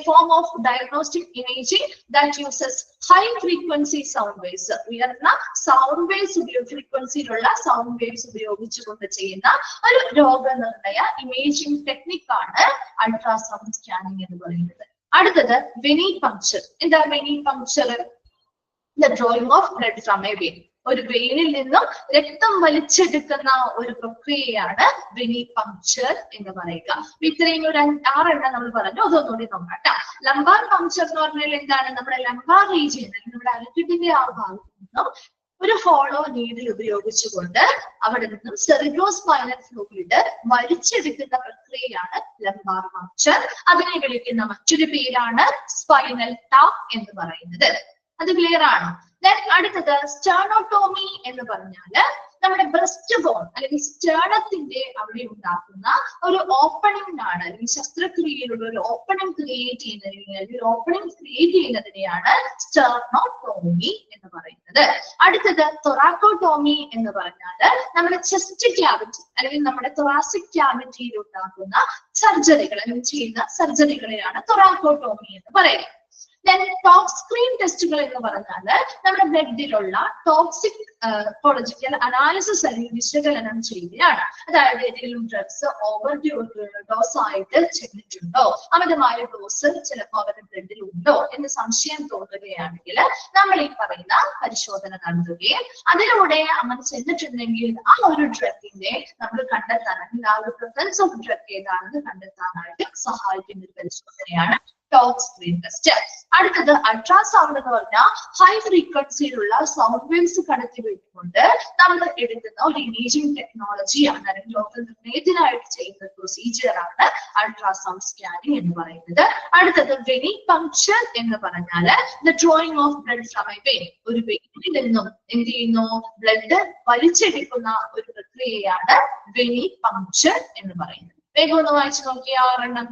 Form of diagnostic imaging that uses high frequency sound waves. ഉയർന്ന സൗണ്ട് വേവ്സ് ഫ്രീക്വൻസിയിലുള്ള സൗണ്ട് വേവ്സ് ഉപയോഗിച്ചുകൊണ്ട് ചെയ്യുന്ന ഒരു രോഗനിർണയ ഇമേജിംഗ് ടെക്നിക്കാണ് അൾട്രാസൗണ്ട് സ്കാനിങ് എന്ന് പറയുന്നത്. അടുത്തത് വെനി പങ്ക്ചർ. എന്താ venipuncture? The drawing of blood from a vein. ഒരു വെയിനിൽ നിന്നും രക്തം വലിച്ചെടുക്കുന്ന ഒരു പ്രക്രിയയാണ് വെനി പങ്ക്ചർ എന്ന് പറയുക. ഇത്രയും ഒരു 6 എണ്ണം നമ്മൾ പറഞ്ഞു. അതൊന്നുകൂടി നോക്കാം. ലംബാർ പങ്ക്ചർ എന്ന് പറഞ്ഞാൽ എന്താണ്? നമ്മുടെ ലംബാർ റീജിയൻ, നമ്മുടെ അരക്കെട്ടിന്റെ ആ ഭാഗത്ത് നിന്നും ഒരു ഹോളോ നീഡിൽ ഉപയോഗിച്ചുകൊണ്ട് അവിടെ നിന്നും സെറിബ്രോസ്പൈനൽ ഫ്ലൂയിഡ് വലിച്ചെടുക്കുന്ന പ്രക്രിയയാണ് ലംബാർ പങ്ക്ചർ. അതിനെ വിളിക്കുന്ന മറ്റൊരു പേരാണ് സ്പൈനൽ ടാപ്പ് എന്ന് പറയുന്നത്. അത് ക്ലിയർ ആണോ? അടുത്തത് സ്റ്റെർണോട്ടോമി എന്ന് പറഞ്ഞാല് നമ്മുടെ ബ്രസ്റ്റ് ബോൺ അല്ലെങ്കിൽ സ്റ്റേർണത്തിന്റെ അവിടെ ഉണ്ടാക്കുന്ന ഒരു ഓപ്പണിംഗ് ആണ്, അല്ലെങ്കിൽ ശസ്ത്രക്രിയയിലുള്ള ഒരു ഓപ്പണിംഗ് ക്രിയേറ്റ് ചെയ്യുന്നതിനെയാണ് സ്റ്റെർണോട്ടോമി എന്ന് പറയുന്നത്. അടുത്തത് തൊറാക്കോട്ടോമി എന്ന് പറഞ്ഞാല് നമ്മുടെ ചെസ്റ്റ് ക്യാവിറ്റി അല്ലെങ്കിൽ നമ്മുടെ തൊറാസിക് ക്യാവിറ്റിയിൽ ഉണ്ടാക്കുന്ന സർജറികൾ അല്ലെങ്കിൽ ചെയ്യുന്ന സർജറികളെയാണ് തൊറാക്കോട്ടോമി എന്ന് പറയുന്നത്. ടോക്സ് സ്ക്രീൻ ടെസ്റ്റുകൾ എന്ന് പറഞ്ഞാൽ നമ്മുടെ ബ്ലഡിലുള്ള ടോക്സിക് പൊളജിക്കൽ അനാലിസിസ് അല്ലെങ്കിൽ വിശകലനം ചെയ്യുകയാണ്. അതായത് ഏതെങ്കിലും ഡ്രഗ്സ് ഓവർ ഡോസ് ആയിട്ട് ചെന്നിട്ടുണ്ടോ, അമിതമായ ഡോസ് ചിലപ്പോൾ അവരുടെ ബ്ലഡിൽ ഉണ്ടോ എന്ന് സംശയം തോന്നുകയാണെങ്കിൽ നമ്മൾ ഈ പറയുന്ന പരിശോധന നടത്തുകയും അതിലൂടെ അങ്ങനെ ചെന്നിട്ടുണ്ടെങ്കിൽ ആ ഒരു ഡ്രഗിന്റെ നമ്മൾ കണ്ടെത്താൻ അല്ലെങ്കിൽ ആ ഒരു പ്രിഫറൻസ് ഓഫ് ഡ്രഗ് ഏതാണെന്ന് കണ്ടെത്താനായിട്ട് സഹായിക്കുന്ന ഒരു പരിശോധനയാണ് ടോക്സ് സ്ക്രീൻ ടെസ്റ്റ്. അടുത്തത് അൾട്രാസൗണ്ട് എന്ന് പറഞ്ഞാൽ ഹൈ ഫ്രീക്വൻസിയിലുള്ള സൗണ്ട് വേവ്സ് കടത്തി വെച്ചുകൊണ്ട് നമ്മൾ എടുക്കുന്ന ഒരു ഇമേജിംഗ് ടെക്നോളജിയാണ്, അല്ലെങ്കിൽ രോഗനിർണയത്തിനായിട്ട് ചെയ്യുന്ന പ്രൊസീജിയർ ആണ് അൾട്രാസൗണ്ട് സ്കാനിങ് എന്ന് പറയുന്നത്. അടുത്തത് വെനി പങ്ക്ചർ എന്ന് പറഞ്ഞാൽ the drawing of blood from a vein, ഒരു വെയിനിൽ നിന്നും എന്ത് ചെയ്യുന്നു, ബ്ലഡ് വലിച്ചെടുക്കുന്ന ഒരു പ്രക്രിയയാണ് വെനി പങ്ക്ചർ എന്ന് പറയുന്നത്. വേഗം ഒന്ന് വായിച്ചു നോക്കിയ 6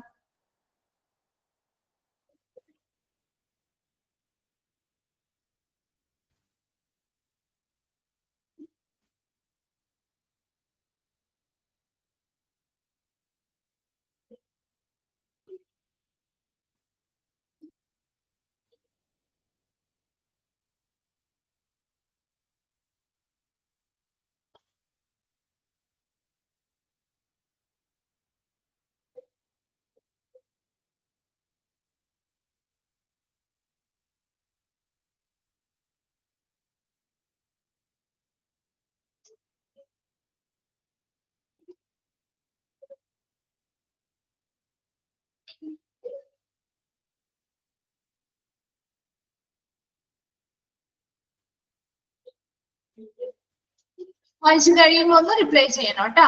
വായിച്ചു കഴിയുമ്പോൾ ഒന്ന് റിപ്ലൈ ചെയ്യണം കേട്ടോ.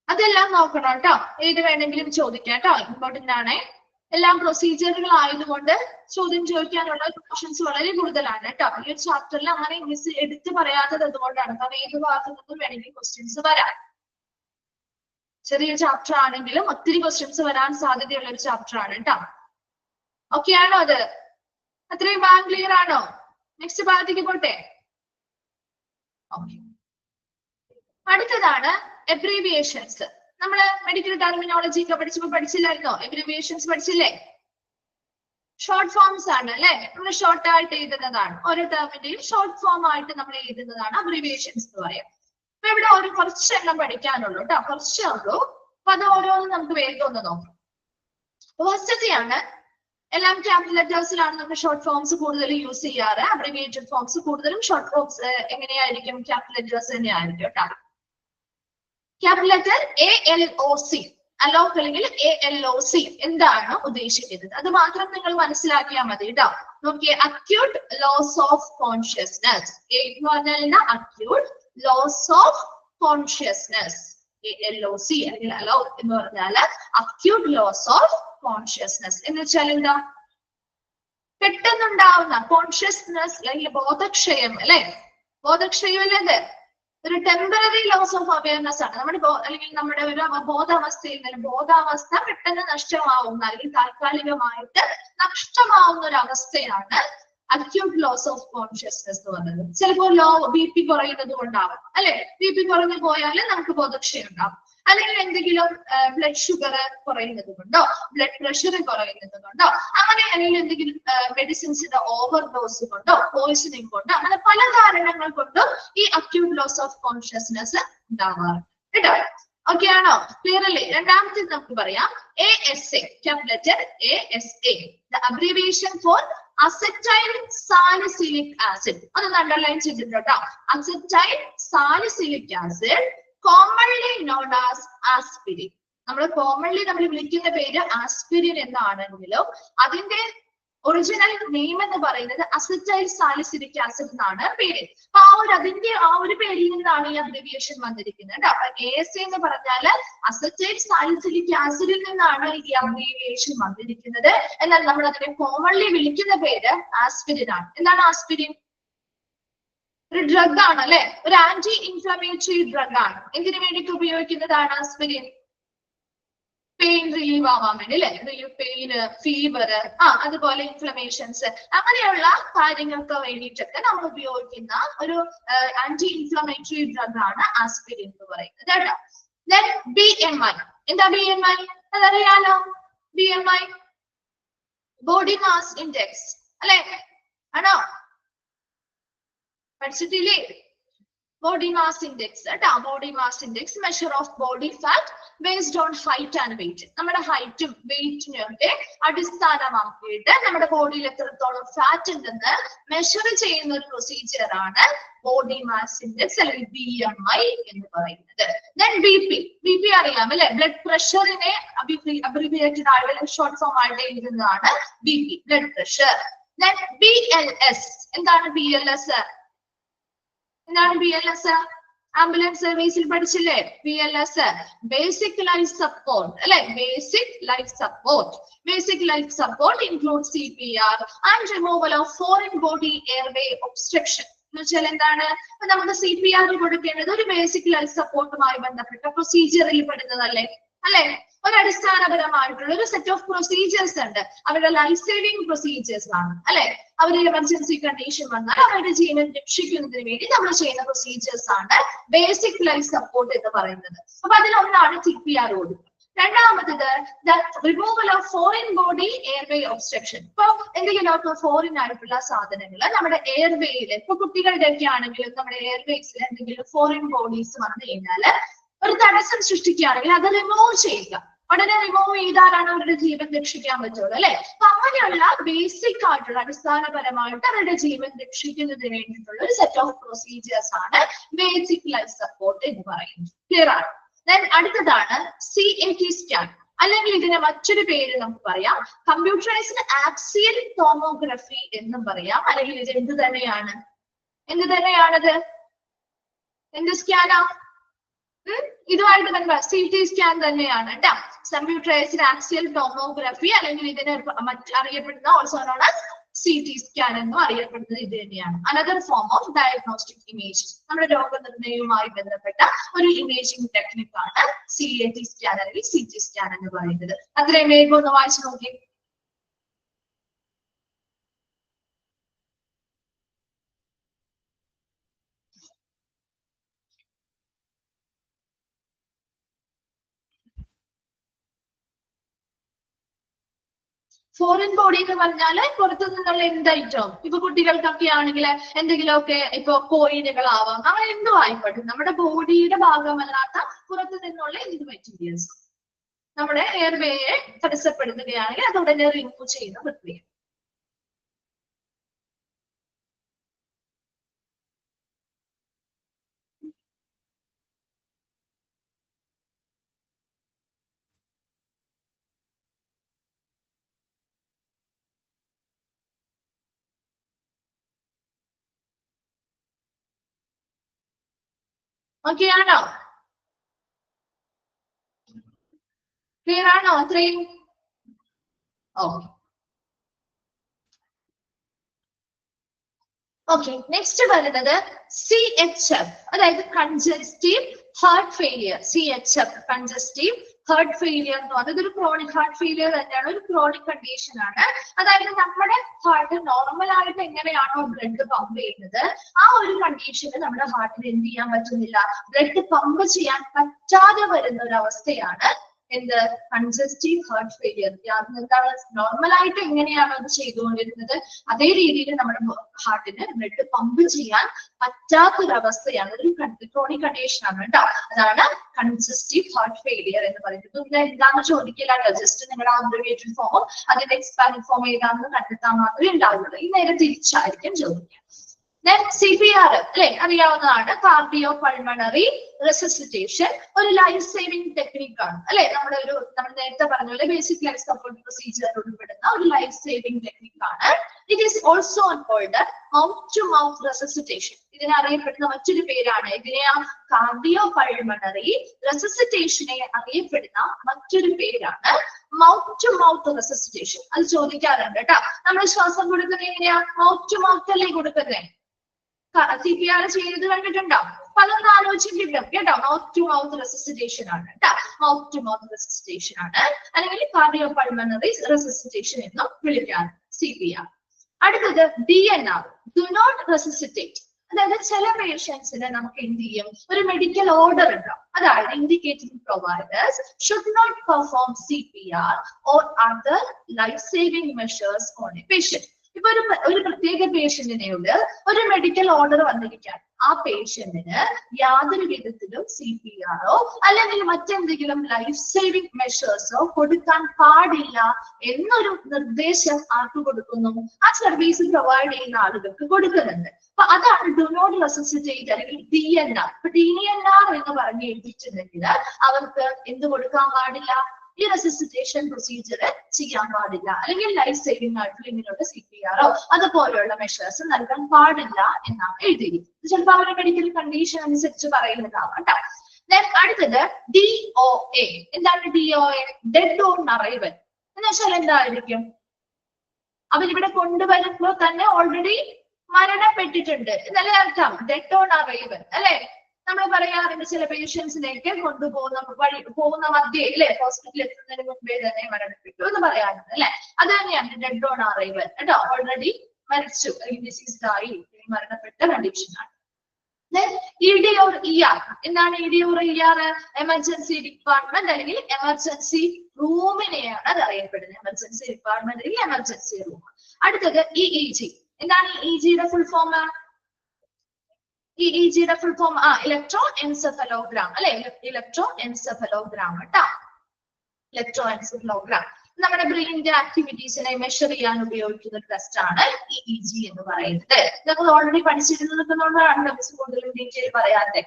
അതെല്ലാം നോക്കണം കേട്ടോ, ഏത് വേണമെങ്കിലും ചോദിക്കാം കേട്ടോ, ഇമ്പോർട്ടന്റ് ആണ്. എല്ലാം പ്രൊസീജിയറുകൾ ആയതുകൊണ്ട് ചോദ്യം ചോദിക്കാനുള്ള ഓപ്ഷൻസ് വളരെ കൂടുതലാണ് കേട്ടോ. ഈ ഒരു ചാപ്റ്ററിൽ അങ്ങനെ മിസ് എടുത്ത് പറയാത്തത് അതുകൊണ്ടാണ്, കാരണം ഏത് ഭാഗത്തു നിന്നും വേണമെങ്കിൽ ക്വസ്റ്റ്യൻസ് വരാം. ചെറിയ ചാപ്റ്റർ ആണെങ്കിലും ഒത്തിരി ക്വസ്റ്റ്യൻസ് വരാൻ സാധ്യതയുള്ള ഒരു ചാപ്റ്റർ ആണ് കേട്ടോ. ഓക്കെ ആണോ? അത് അത്രയും ക്ലിയർ ആണോ? നെക്സ്റ്റ് ഭാഗത്തേക്ക് പോട്ടെ. ഓക്കെ, അടുത്തതാണ് എബ്രീവിയേഷൻസ്. നമ്മള് മെഡിക്കൽ ടെർമിനോളജി ഒക്കെ പഠിച്ചില്ലായിരുന്നോ? എബ്രീവിയേഷൻസ് പഠിച്ചില്ലേ? ഷോർട്ട് ഫോംസ് ആണ് അല്ലെ, നമ്മൾ ഷോർട്ട് ആയിട്ട് എഴുതുന്നതാണ്. ഓരോ ടേമിന്റെയും ഷോർട്ട് ഫോം ആയിട്ട് നമ്മൾ എഴുതുന്നതാണ് അബ്രീവിയേഷൻസ് എന്ന് പറയാം. അപ്പൊ ഇവിടെ കുറച്ചെണ്ണം പഠിക്കാനുള്ളൂ കേട്ടോ, കുറച്ചേ ഉള്ളൂ. അപ്പൊ അത് ഓരോന്നും നമുക്ക് വേഗം ഒന്ന് നോക്കാം. ഫസ്റ്റത്തെയാണ്, എല്ലാം ക്യാപിറ്റൽ ലെറ്റേഴ്സിലാണ് നമ്മൾ ഷോർട്ട് ഫോംസ് കൂടുതൽ യൂസ് ചെയ്യാറ്. അബ്രിവിയേറ്റഡ് ഫോംസ് കൂടുതലും ഷോർട്ട് ഫോംസ് എങ്ങനെയായിരിക്കും? ക്യാപിറ്റൽ ലെറ്റേഴ്സ് തന്നെയായിരിക്കും കേട്ടോ. ക്യാപിറ്റൽ ലെറ്റർ ALOC, അലോക്ക് അല്ലെങ്കിൽ ALOC എന്താണ് ഉദ്ദേശിക്കുന്നത് അത് മാത്രം നിങ്ങൾ മനസ്സിലാക്കിയാൽ മതി കേട്ടോ. നോക്കിയേ, അക്യൂട്ട് ലോസ് ഓഫ് കോൺഷ്യസ്നെസ് എന്ന് പറഞ്ഞാൽ acute loss of consciousness. ALOC അല്ലെങ്കിൽ അലോക്ക് എന്ന് പറഞ്ഞാൽ അക്യൂട്ട് ലോസ് ഓഫ് കോൺഷ്യസ്നെസ് എന്ന് വെച്ചാൽ എന്താ? പെട്ടെന്നുണ്ടാവുന്ന കോൺഷ്യസ്നെസ് അല്ലെങ്കിൽ ബോധക്ഷയം അല്ലെ. ബോധക്ഷയം അല്ലേ, ഒരു ടെമ്പററി ലോസ് ഓഫ് അവയർനെസ് ആണ്. അല്ലെങ്കിൽ നമ്മുടെ ഒരു ബോധാവസ്ഥയിൽ നിന്ന് ബോധാവസ്ഥ പെട്ടെന്ന് നഷ്ടമാവുന്ന അല്ലെങ്കിൽ താൽക്കാലികമായിട്ട് നഷ്ടമാവുന്ന ഒരു അവസ്ഥയാണ് അക്യൂട്ട് ലോസ് ഓഫ് കോൺഷ്യസ്നെസ് എന്ന് പറയുന്നത്. ചിലപ്പോൾ BP കുറയുന്നത് കൊണ്ടാവാം അല്ലെ. BP കുറഞ്ഞു പോയാൽ നമുക്ക് ബോധക്ഷയം ഉണ്ടാവും. അല്ലെങ്കിൽ എന്തെങ്കിലും ബ്ലഡ് ഷുഗർ കുറയുന്നത് കൊണ്ടോ ബ്ലഡ് പ്രഷർ കുറയുന്നത് കൊണ്ടോ അങ്ങനെ അല്ലെങ്കിൽ എന്തെങ്കിലും മെഡിസിൻസിന്റെ ഓവർ ഡോസ് കൊണ്ടോ പോയിസണിങ് കൊണ്ടോ അങ്ങനെ പല കാരണങ്ങൾ കൊണ്ടും ഈ അക്യൂട്ട് ലോസ് ഓഫ് കോൺഷ്യസ്നെസ് ഉണ്ടാവാറുണ്ട് കേട്ടോ. ഓക്കെ ആണോ? ക്ലിയർ അല്ലേ? രണ്ടാമത്തെ നമുക്ക് പറയാം ASA, capital letter ASA, the abbreviation for acetyl salicylic acid. അതൊന്ന് അണ്ടർലൈൻ ചെയ്തിട്ടുണ്ട് കേട്ടോ. Acetyl salicylic acid, commonly known as aspirin. നമ്മൾ കോമൺലി നമ്മൾ വിളിക്കുന്ന പേര് ആസ്പിരിൻ എന്നാണെങ്കിലും അതിന്റെ ഒറിജിനൽ നെയിം എന്ന് പറയുന്നത് അസറ്റൈൽ സാലിസിലിക് ആസിഡ് എന്നാണ് പേര്. അപ്പൊ അതിന്റെ ആ ഒരു പേരിൽ നിന്നാണ് ഈ അബ്രിവിയേഷൻ വന്നിരിക്കുന്നത് കേട്ടോ. അപ്പൊ ASA എന്ന് പറഞ്ഞാല് അസറ്റൈൽ സാലിസിലിക് ആസിഡിൽ നിന്നാണ് ഈ അബ്രിവിയേഷൻ വന്നിരിക്കുന്നത്. എന്നാൽ നമ്മൾ അതിനെ കോമൺലി വിളിക്കുന്ന പേര് ആസ്പിരിൻ ആണ്. എന്താണ് ആസ്പിരിൻ? ഒരു ഡ്രഗ് ആണ് അല്ലെ, ഒരു ആന്റി ഇൻഫ്ലമേറ്ററി ഡ്രഗ് ആണ്. എന്തിനു വേണ്ടിയിട്ട് ഉപയോഗിക്കുന്നതാണ് ആസ്പിരിൻ? പെയിൻ റിലീവ് ആവാൻ വേണ്ടി അല്ലെ, റിലീവ് പെയിന്, ഫീവർ, അതുപോലെ ഇൻഫ്ലമേഷൻസ്, അങ്ങനെയുള്ള കാര്യങ്ങൾക്ക് വേണ്ടിയിട്ടൊക്കെ നമ്മൾ ഉപയോഗിക്കുന്ന ഒരു ആന്റി ഇൻഫ്ലമേറ്ററി ഡ്രഗ് ആണ് ആസ്പിരിൻ എന്ന് പറയുന്നത് കേട്ടോ. Then BMI. എന്താ BMI? അതറിയാലോ. BMI ബോഡി മാസ് ഇൻഡെക്സ് അല്ലെ, ആണോ? പഠിച്ചിട്ടില്ലേ? ബോഡി മാസ് ഇൻഡെക്സ് കേട്ടോ. Body mass index measure of body fat based on height and weight. നമ്മുടെ ഹൈറ്റും വെയിറ്റിനും ഒക്കെ അടിസ്ഥാനമാക്കിയിട്ട് നമ്മുടെ ബോഡിയിൽ എത്രത്തോളം ഫാറ്റ് ഉണ്ടെന്ന് മെഷർ ചെയ്യുന്ന ഒരു പ്രൊസീജിയർ ആണ് ബോഡി മാസ് ഇൻഡെക്സ് അല്ലെങ്കിൽ BMI എന്ന് പറയുന്നത്. Then BP അറിയാം അല്ലെ, ബ്ലഡ് പ്രഷറിനെ അബ്രിവിയേറ്റഡ് ആയിട്ട് ഷോർട്ട് ഫോം ആയിട്ട് എഴുതുന്നതാണ് BP, blood pressure. Then BLS. എന്താണ് BLS? എന്താണ് BLS? ആംബുലൻസ് സർവീസിൽ പഠിച്ചില്ലേ BLS? ബേസിക് ലൈഫ് സപ്പോർട്ട് അല്ലെ, basic life support. Basic life support include CPR and removal of foreign body airway obstruction. എന്ന് വെച്ചാൽ എന്താണ്? നമുക്ക് CPR കൊടുക്കേണ്ടത് ഒരു ബേസിക് ലൈഫ് സപ്പോർട്ടുമായി ബന്ധപ്പെട്ട പ്രൊസീജിയറിൽ പെടുന്നതല്ലേ അല്ലെ? ഒരു അടിസ്ഥാനപരമായിട്ടുള്ള ഒരു സെറ്റ് ഓഫ് പ്രൊസീജിയേഴ്സ് ഉണ്ട്. അവരുടെ ലൈഫ് സേവിംഗ് പ്രൊസീജിയേഴ്സ് ആണ് അല്ലെ. അവരുടെ എമർജൻസി കണ്ടീഷൻ വന്നാൽ അവരുടെ ജീവൻ രക്ഷിക്കുന്നതിന് വേണ്ടി നമ്മൾ ചെയ്യുന്ന പ്രൊസീജിയേഴ്സ് ആണ് ബേസിക് ലൈഫ് സപ്പോർട്ട് എന്ന് പറയുന്നത്. അപ്പൊ അതിലൊന്നാണ് CPR കൊടുക്കുക. രണ്ടാമത്തത് removal of foreign body airway obstruction. ഇപ്പൊ എന്തെങ്കിലുമൊക്കെ ഫോറിൻ ആയിട്ടുള്ള സാധനങ്ങൾ നമ്മുടെ എയർവേയിൽ, ഇപ്പൊ കുട്ടികളുടെ ഒക്കെ ആണെങ്കിലും നമ്മുടെ എയർവേസിൽ എന്തെങ്കിലും ഫോറിൻ ബോഡീസ് വന്നു കഴിഞ്ഞാൽ ഒരു തടസ്സം സൃഷ്ടിക്കുകയാണെങ്കിൽ അത് റിമൂവ് ചെയ്യുക. ഉടനെ റിമൂവ് ചെയ്താലാണ് അവരുടെ ജീവൻ രക്ഷിക്കാൻ പറ്റുള്ളൂ അല്ലെ. അപ്പൊ അങ്ങനെയുള്ള ബേസിക് ആയിട്ടുള്ള അടിസ്ഥാനപരമായിട്ട് അവരുടെ ജീവൻ രക്ഷിക്കുന്നതിന് വേണ്ടിയിട്ടുള്ള ഒരു സെറ്റ് ഓഫ് പ്രൊസീജിയേഴ്സ് ആണ് ബേസിക് ലൈഫ് സപ്പോർട്ട് എന്ന് പറയുന്നത്. ക്ലിയർ ആണ്? Then അടുത്തതാണ് CAT സ്കാൻ, അല്ലെങ്കിൽ ഇതിന് മറ്റൊരു പേര് നമുക്ക് പറയാം കമ്പ്യൂട്ടറൈസ്ഡ് ആക്സിയൽ ടോമോഗ്രഫി എന്നും പറയാം. അല്ലെങ്കിൽ ഇത് എന്ത് തന്നെയാണ്? എന്ത് സ്കാനാ? ഇതുമായിട്ട് ബന്ധപ്പെട്ട CT സ്കാൻ തന്നെയാണ് കേട്ടോ. കമ്പ്യൂട്ടറൈസ്ഡ് ആക്സിയൽ ടോമോഗ്രഫി അല്ലെങ്കിൽ ഇതിന് അറിയപ്പെടുന്ന also known as CT scan എന്നും അറിയപ്പെടുന്നത് ഇത് തന്നെയാണ്. Another form of diagnostic image. നമ്മുടെ രോഗനിർണയവുമായി ബന്ധപ്പെട്ട ഒരു ഇമേജിംഗ് ടെക്നിക് ആണ് CAT സ്കാൻ അല്ലെങ്കിൽ CT സ്കാൻ എന്ന് പറയുന്നത്. അത്രയും വേഗം ഒന്ന് വായിച്ചു നോക്കി. ഫോറിൻ ബോഡി എന്ന് പറഞ്ഞാല് പുറത്തു നിന്നുള്ള എന്തായിട്ടോ, ഇപ്പൊ കുട്ടികൾക്കൊക്കെ ആണെങ്കിൽ എന്തെങ്കിലുമൊക്കെ ഇപ്പൊ കോയിനുകളാവാം, അങ്ങനെ എന്തോ ആയിക്കോട്ടെ, നമ്മുടെ ബോഡിയുടെ ഭാഗമല്ലാത്ത പുറത്തു നിന്നുള്ള എന്ത് മെറ്റീരിയൽസ് നമ്മുടെ എയർവേയെ തടസ്സപ്പെടുത്തുകയാണെങ്കിൽ അത് ഉടനെ റിമൂവ് ചെയ്യുന്ന പ്രക്രിയ. ഓക്കെ ആണോ? ക്ലിയർ ആണോ അത്രയും? ഓക്കെ. ഓക്കെ, നെക്സ്റ്റ് വരുന്നത് CHF, അതായത് congestive heart failure. CHF congestive heart failure എന്ന് പറയുന്നത് ഒരു ക്രോണിക് ഹാർട്ട് ഫെയിലിയർ തന്നെയാണ്, ഒരു ക്രോണിക് കണ്ടീഷൻ ആണ്. അതായത് നമ്മുടെ ഹാർട്ട് നോർമൽ ആയിട്ട് എങ്ങനെയാണോ ബ്ലഡ് പമ്പ് ചെയ്യുന്നത്, ആ ഒരു കണ്ടീഷന് നമ്മുടെ ഹാർട്ടിന് എന്ത് ചെയ്യാൻ പറ്റുന്നില്ല, ബ്ലഡ് പമ്പ് ചെയ്യാൻ പറ്റാതെ വരുന്ന ഒരു അവസ്ഥയാണ് എന്ത്? Congestive heart failure. എന്താണ്? നോർമൽ ആയിട്ട് എങ്ങനെയാണോ അത് ചെയ്തുകൊണ്ടിരുന്നത് അതേ രീതിയിൽ നമ്മുടെ ഹാർട്ടിന് ബ്ലഡ് പമ്പ് ചെയ്യാൻ പറ്റാത്തൊരവസ്ഥയാണ്, ഒരു ക്രോണിക് കണ്ടീഷൻ ആണ് കേട്ടോ. അതാണ് കൺജസ്റ്റീവ് ഹാർട്ട് ഫെയിലിയർ എന്ന് പറയുന്നത്. പിന്നെ എന്താണെന്ന് ചോദിക്കില്ല, ജസ്റ്റ് നിങ്ങളുടെ അബ്രിവിയേറ്റഡ് ഫോമും അതിന്റെ എക്സ്പാൻഡ് ഫോം ഏതാണെന്ന് കണ്ടെത്താൻ മാത്രമേ ഉണ്ടാവുള്ളൂ. ഈ നേരെ തിരിച്ചായിരിക്കും ചോദിക്കുക. Then CPR അല്ലെ, അറിയാവുന്നതാണ്, കാർഡിയോ പൾമണറി റെസിസിറ്റേഷൻ. ഒരു ലൈഫ് സേവിംഗ് ടെക്നിക് ആണ് അല്ലെ. നമ്മൾ നേരത്തെ പറഞ്ഞ പോലെ ബേസിക് ലൈഫ് സപ്പോർട്ട് പ്രൊസീജിയർ ഉൾപ്പെടുന്ന ഒരു ലൈഫ് സേവിംഗ് ടെക്നിക് ആണ്. It is also called mouth to mouth resuscitation. ഇതിനെ അറിയപ്പെടുന്ന മറ്റൊരു പേരാണ്, ഇതിനെ കാർഡിയോ പൾമണറി റെസിസിറ്റേഷനെ അറിയപ്പെടുന്ന മറ്റൊരു പേരാണ് മൗത്ത് ടു മൗത്ത് റെസിസിറ്റേഷൻ. അത് ചോദിക്കാറുണ്ട് കേട്ടോ. നമ്മൾ ശ്വാസം കൊടുക്കുന്നത് എങ്ങനെയാ? മൗത്ത് ടു മൗത്ത് അല്ലേ കൊടുക്കുന്നത്? CPR ചെയ്ത് കണ്ടിട്ടുണ്ടോ? അപ്പൊ അതൊന്ന് ആലോചിച്ചിട്ടും കേട്ടോ. മൗത്ത് ടു മൗത്ത് റെസിസിറ്റേഷൻ ആണ് കേട്ടോ. മൗത്ത് ടു മൗത്ത് റെസിസിറ്റേഷൻ ആണ്, അല്ലെങ്കിൽ കാർഡിയോ പൾമണറി റെസിസിറ്റേഷൻ എന്നും വിളിക്കാം CPR. അടുത്തത് DNR, ഡു നോട്ട് റെസിസിറ്റേറ്റ്. അതായത് ചില പേഷ്യൻസിന് നമുക്ക് എന്ത് ചെയ്യും, ഒരു മെഡിക്കൽ ഓർഡർ ഉണ്ടാവും. അതായത് indicating providers should not perform CPR or other life saving measures on a patient. ഇപ്പൊ ഒരു പ്രത്യേക പേഷ്യന്റിനോട് ഒരു മെഡിക്കൽ ഓർഡർ വന്നിരിക്കാൻ ആ പേഷ്യന്റിന് യാതൊരു വിധത്തിലും CPR അല്ലെങ്കിൽ മറ്റെന്തെങ്കിലും ലൈഫ് സേവിംഗ് മെഷേഴ്സോ കൊടുക്കാൻ പാടില്ല എന്നൊരു നിർദ്ദേശം ആർക്ക് കൊടുക്കുന്നു, ആ സർവീസ് പ്രൊവൈഡ് ചെയ്യുന്ന ആളുകൾക്ക് കൊടുക്കുന്നുണ്ട്. അപ്പൊ അതാണ് ഡു നോട്ട് റെസിസിറ്റേറ്റ് അല്ലെങ്കിൽ DNR. ഇപ്പൊ DNR എന്ന് പറഞ്ഞ് എഴുതിയിട്ടുണ്ടെങ്കിൽ അവർക്ക് എന്ത് കൊടുക്കാൻ പാടില്ല, ഈ റെസിസിറ്റേഷൻ പ്രൊസീജിയർ ചെയ്യാൻ പാടില്ല, അല്ലെങ്കിൽ ലൈഫ് സേവിംഗ് ആയിട്ടുള്ള ഇങ്ങനെയുള്ള CPR അതുപോലെയുള്ള മെഷേഴ്സ് നൽകാൻ പാടില്ല എന്നാണ് എഴുതിയിരിക്കുന്നത്. ചിലപ്പോൾ അവരുടെ മെഡിക്കൽ കണ്ടീഷൻ അനുസരിച്ച് പറയുന്നതാവാം കേട്ടോ. അടുത്തത് DOA. എന്താണ് DOA? ഡെഡ് ഓൺ അറൈവൽ എന്ന് വെച്ചാൽ എന്തായിരിക്കും, അവരിവിടെ കൊണ്ടുവരുമ്പോൾ തന്നെ ഓൾറെഡി മരണപ്പെട്ടിട്ടുണ്ട് എന്നല്ലേ അർത്ഥം. ഡെഡ് ഓൺ അറൈവൽ അല്ലെ, നമ്മൾ പറയാറുണ്ട് ചില പേഷ്യൻസിലേക്ക് പോകുന്ന മധ്യേ അല്ലെ, ഹോസ്പിറ്റലിൽ എത്തുന്നതിന് മുമ്പേ തന്നെ മരണപ്പെട്ടു എന്ന് പറയാറുണ്ട് അല്ലെ. അത് തന്നെയാണ് ഡെഡ് ഓൺ അറൈവൽ കേട്ടോ. ഓൾറെഡി മരിച്ചു അല്ലെങ്കിൽ ഡിസീസ്ഡ് ആയി മരണപ്പെട്ട കണ്ടീഷനാണ്. ED or ER. എന്താണ് ED or ER? Emergency department അല്ലെങ്കിൽ എമർജൻസി റൂമിനെയാണ് അത് അറിയപ്പെടുന്നത്. എമർജൻസി ഡിപ്പാർട്ട്മെന്റ് അല്ലെങ്കിൽ എമർജൻസി റൂം. അടുത്തത് EEG. എന്താണ് EEGയുടെ ഫുൾ ഫോം? EEGയുടെ ഫുൾ ഫോം ഇലക്ട്രോ എൻസെഫലോഗ്രാം അല്ലെ, ഇലക്ട്രോ എൻസെഫലോഗ്രാം കേട്ടോ. ഇലക്ട്രോ എൻസെഫലോഗ്രാം നമ്മുടെ ബ്രെയിനിന്റെ ആക്ടിവിറ്റീസിനെ മെഷർ ചെയ്യാൻ ഉപയോഗിക്കുന്ന ഒരു ടെസ്റ്റ് ആണ് EEG എന്ന് പറയുന്നത്. നമ്മൾ ഓൾറെഡി പഠിച്ചിരുന്നതാണ്, മിസ് കൂടുതൽ ഡീറ്റെയിൽ പറയാതെ.